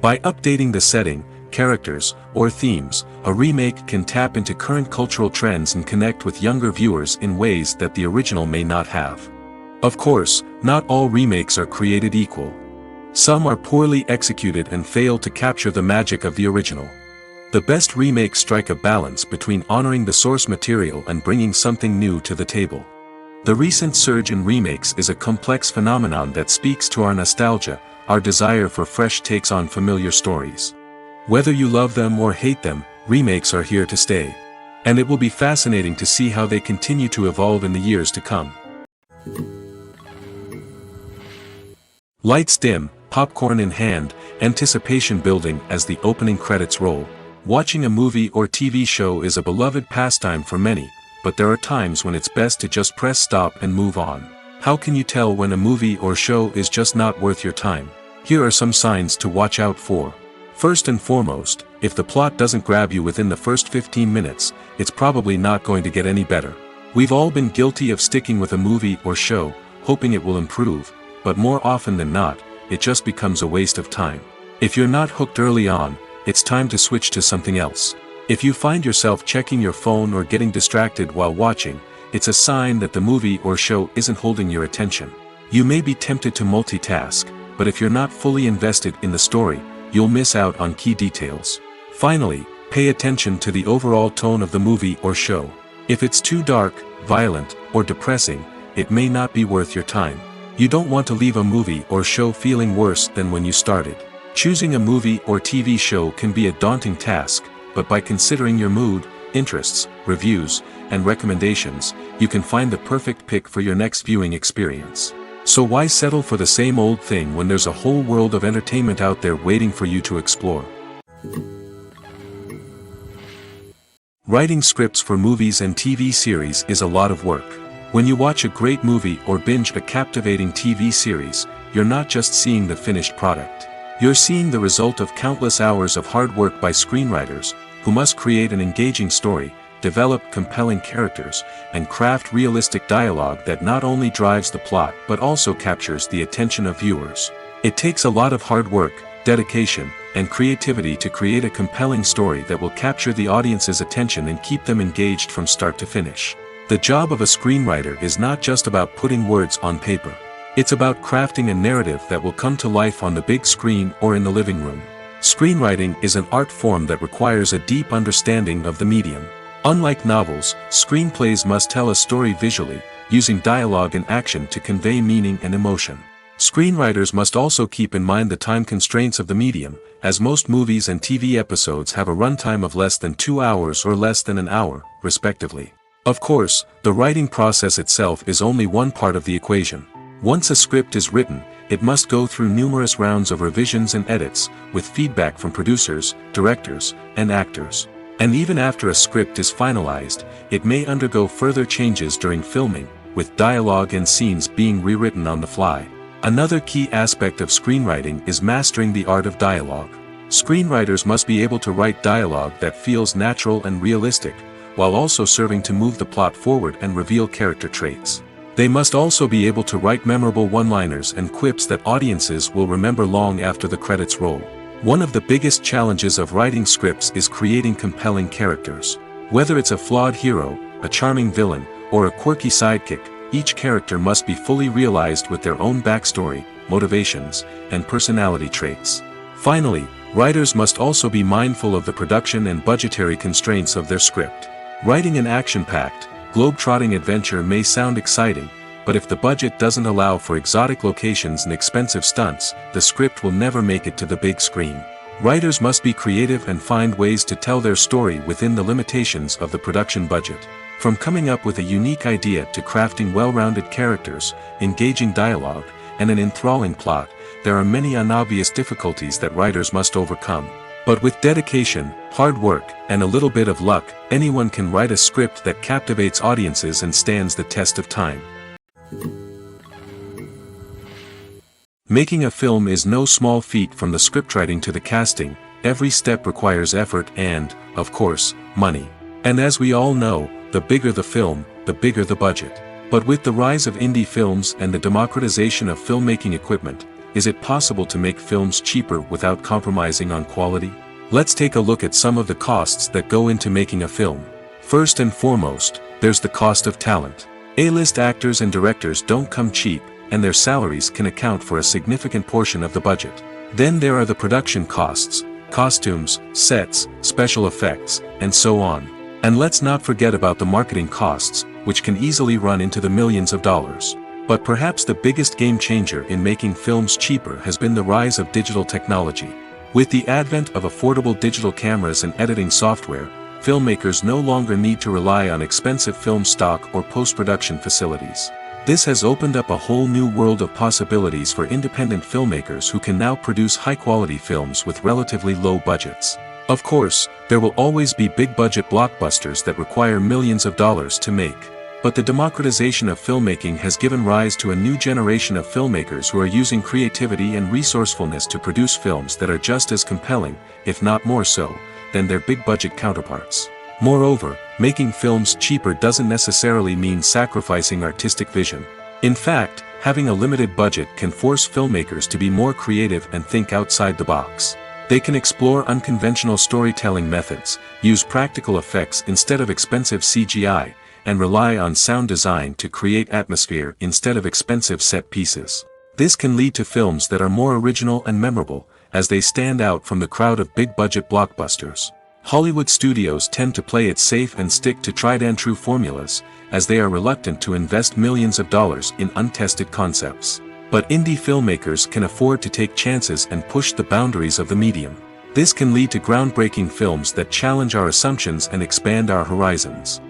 By updating the setting, characters, or themes, a remake can tap into current cultural trends and connect with younger viewers in ways that the original may not have. Of course, not all remakes are created equal. Some are poorly executed and fail to capture the magic of the original. The best remakes strike a balance between honoring the source material and bringing something new to the table. The recent surge in remakes is a complex phenomenon that speaks to our nostalgia, our desire for fresh takes on familiar stories. Whether you love them or hate them, remakes are here to stay. And it will be fascinating to see how they continue to evolve in the years to come. Lights dim, popcorn in hand, anticipation building as the opening credits roll. Watching a movie or TV show is a beloved pastime for many, but there are times when it's best to just press stop and move on. How can you tell when a movie or show is just not worth your time? Here are some signs to watch out for. First and foremost, if the plot doesn't grab you within the first 15 minutes, it's probably not going to get any better. We've all been guilty of sticking with a movie or show, hoping it will improve, but more often than not, it just becomes a waste of time. If you're not hooked early on, it's time to switch to something else. If you find yourself checking your phone or getting distracted while watching, it's a sign that the movie or show isn't holding your attention. You may be tempted to multitask, but if you're not fully invested in the story, you'll miss out on key details. Finally, pay attention to the overall tone of the movie or show. If it's too dark, violent, or depressing, it may not be worth your time. You don't want to leave a movie or show feeling worse than when you started. Choosing a movie or TV show can be a daunting task, but by considering your mood, interests, reviews, and recommendations, you can find the perfect pick for your next viewing experience. So why settle for the same old thing when there's a whole world of entertainment out there waiting for you to explore? Writing scripts for movies and TV series is a lot of work. When you watch a great movie or binge a captivating TV series, you're not just seeing the finished product. You're seeing the result of countless hours of hard work by screenwriters, who must create an engaging story, develop compelling characters, and craft realistic dialogue that not only drives the plot but also captures the attention of viewers. It takes a lot of hard work, dedication, and creativity to create a compelling story that will capture the audience's attention and keep them engaged from start to finish. The job of a screenwriter is not just about putting words on paper. It's about crafting a narrative that will come to life on the big screen or in the living room. Screenwriting is an art form that requires a deep understanding of the medium. Unlike novels, screenplays must tell a story visually, using dialogue and action to convey meaning and emotion. Screenwriters must also keep in mind the time constraints of the medium, as most movies and TV episodes have a runtime of less than 2 hours or less than an hour, respectively. Of course, the writing process itself is only one part of the equation. Once a script is written, it must go through numerous rounds of revisions and edits, with feedback from producers, directors, and actors. And even after a script is finalized, it may undergo further changes during filming, with dialogue and scenes being rewritten on the fly. Another key aspect of screenwriting is mastering the art of dialogue. Screenwriters must be able to write dialogue that feels natural and realistic, while also serving to move the plot forward and reveal character traits. They must also be able to write memorable one-liners and quips that audiences will remember long after the credits roll. One of the biggest challenges of writing scripts is creating compelling characters. Whether it's a flawed hero, a charming villain, or a quirky sidekick, each character must be fully realized with their own backstory, motivations, and personality traits. Finally, writers must also be mindful of the production and budgetary constraints of their script. Writing an action-packed, globe-trotting adventure may sound exciting, but if the budget doesn't allow for exotic locations and expensive stunts, the script will never make it to the big screen. Writers must be creative and find ways to tell their story within the limitations of the production budget. From coming up with a unique idea to crafting well-rounded characters, engaging dialogue, and an enthralling plot, there are many unobvious difficulties that writers must overcome. But with dedication, hard work, and a little bit of luck, anyone can write a script that captivates audiences and stands the test of time. Making a film is no small feat. From the scriptwriting to the casting, every step requires effort and, of course, money. And as we all know, the bigger the film, the bigger the budget. But with the rise of indie films and the democratization of filmmaking equipment, is it possible to make films cheaper without compromising on quality? Let's take a look at some of the costs that go into making a film. First and foremost, there's the cost of talent. A-list actors and directors don't come cheap, and their salaries can account for a significant portion of the budget. Then there are the production costs, costumes, sets, special effects, and so on. And let's not forget about the marketing costs, which can easily run into the millions of dollars. But perhaps the biggest game changer in making films cheaper has been the rise of digital technology. With the advent of affordable digital cameras and editing software, filmmakers no longer need to rely on expensive film stock or post-production facilities. This has opened up a whole new world of possibilities for independent filmmakers who can now produce high-quality films with relatively low budgets. Of course, there will always be big-budget blockbusters that require millions of dollars to make. But the democratization of filmmaking has given rise to a new generation of filmmakers who are using creativity and resourcefulness to produce films that are just as compelling, if not more so, than their big-budget counterparts. Moreover, making films cheaper doesn't necessarily mean sacrificing artistic vision. In fact, having a limited budget can force filmmakers to be more creative and think outside the box. They can explore unconventional storytelling methods, use practical effects instead of expensive CGI, and rely on sound design to create atmosphere instead of expensive set pieces. This can lead to films that are more original and memorable, as they stand out from the crowd of big-budget blockbusters. Hollywood studios tend to play it safe and stick to tried-and-true formulas, as they are reluctant to invest millions of dollars in untested concepts. But indie filmmakers can afford to take chances and push the boundaries of the medium. This can lead to groundbreaking films that challenge our assumptions and expand our horizons.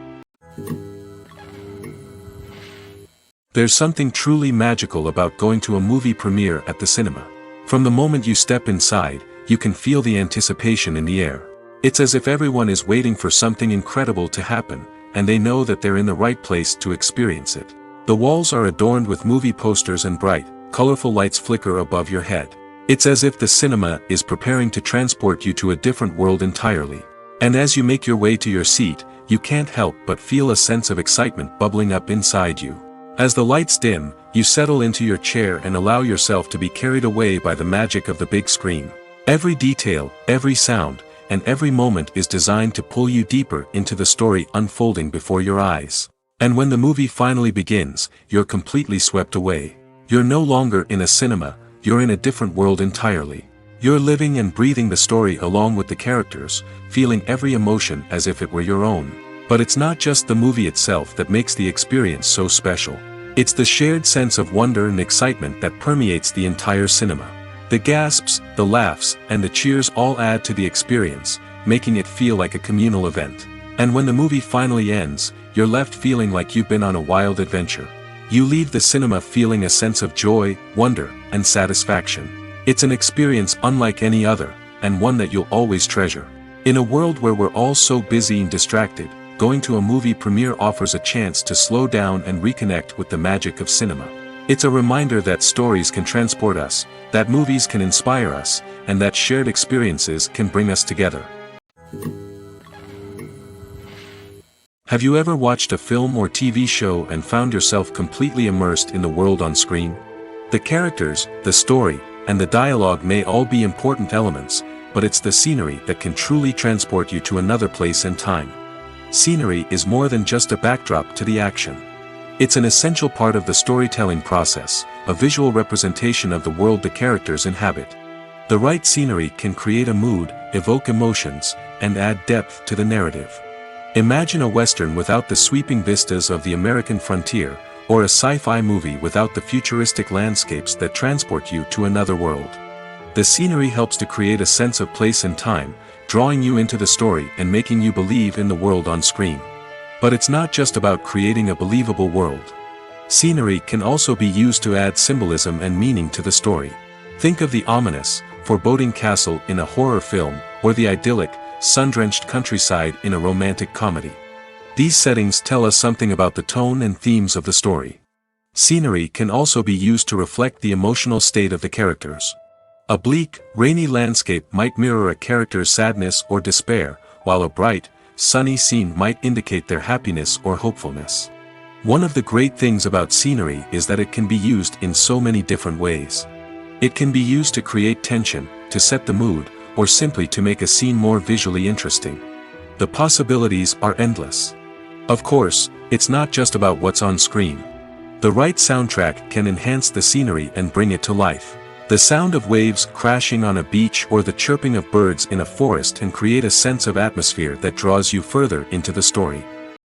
There's something truly magical about going to a movie premiere at the cinema. From the moment you step inside, you can feel the anticipation in the air. It's as if everyone is waiting for something incredible to happen, and they know that they're in the right place to experience it. The walls are adorned with movie posters and bright, colorful lights flicker above your head. It's as if the cinema is preparing to transport you to a different world entirely. And as you make your way to your seat, you can't help but feel a sense of excitement bubbling up inside you. As the lights dim, you settle into your chair and allow yourself to be carried away by the magic of the big screen. Every detail, every sound, and every moment is designed to pull you deeper into the story unfolding before your eyes. And when the movie finally begins, you're completely swept away. You're no longer in a cinema, you're in a different world entirely. You're living and breathing the story along with the characters, feeling every emotion as if it were your own. But it's not just the movie itself that makes the experience so special. It's the shared sense of wonder and excitement that permeates the entire cinema. The gasps, the laughs, and the cheers all add to the experience, making it feel like a communal event. And when the movie finally ends, you're left feeling like you've been on a wild adventure. You leave the cinema feeling a sense of joy, wonder, and satisfaction. It's an experience unlike any other, and one that you'll always treasure. In a world where we're all so busy and distracted, going to a movie premiere offers a chance to slow down and reconnect with the magic of cinema. It's a reminder that stories can transport us, that movies can inspire us, and that shared experiences can bring us together. Have you ever watched a film or TV show and found yourself completely immersed in the world on screen? The characters, the story, and the dialogue may all be important elements, but it's the scenery that can truly transport you to another place and time. Scenery is more than just a backdrop to the action. It's an essential part of the storytelling process, a visual representation of the world the characters inhabit. The right scenery can create a mood, evoke emotions, and add depth to the narrative. Imagine a Western without the sweeping vistas of the American frontier, or a sci-fi movie without the futuristic landscapes that transport you to another world. The scenery helps to create a sense of place and time, drawing you into the story and making you believe in the world on screen. But it's not just about creating a believable world. Scenery can also be used to add symbolism and meaning to the story. Think of the ominous, foreboding castle in a horror film, or the idyllic, sun-drenched countryside in a romantic comedy. These settings tell us something about the tone and themes of the story. Scenery can also be used to reflect the emotional state of the characters. A bleak, rainy landscape might mirror a character's sadness or despair, while a bright, sunny scene might indicate their happiness or hopefulness. One of the great things about scenery is that it can be used in so many different ways. It can be used to create tension, to set the mood, or simply to make a scene more visually interesting. The possibilities are endless. Of course, it's not just about what's on screen. The right soundtrack can enhance the scenery and bring it to life. The sound of waves crashing on a beach or the chirping of birds in a forest can create a sense of atmosphere that draws you further into the story.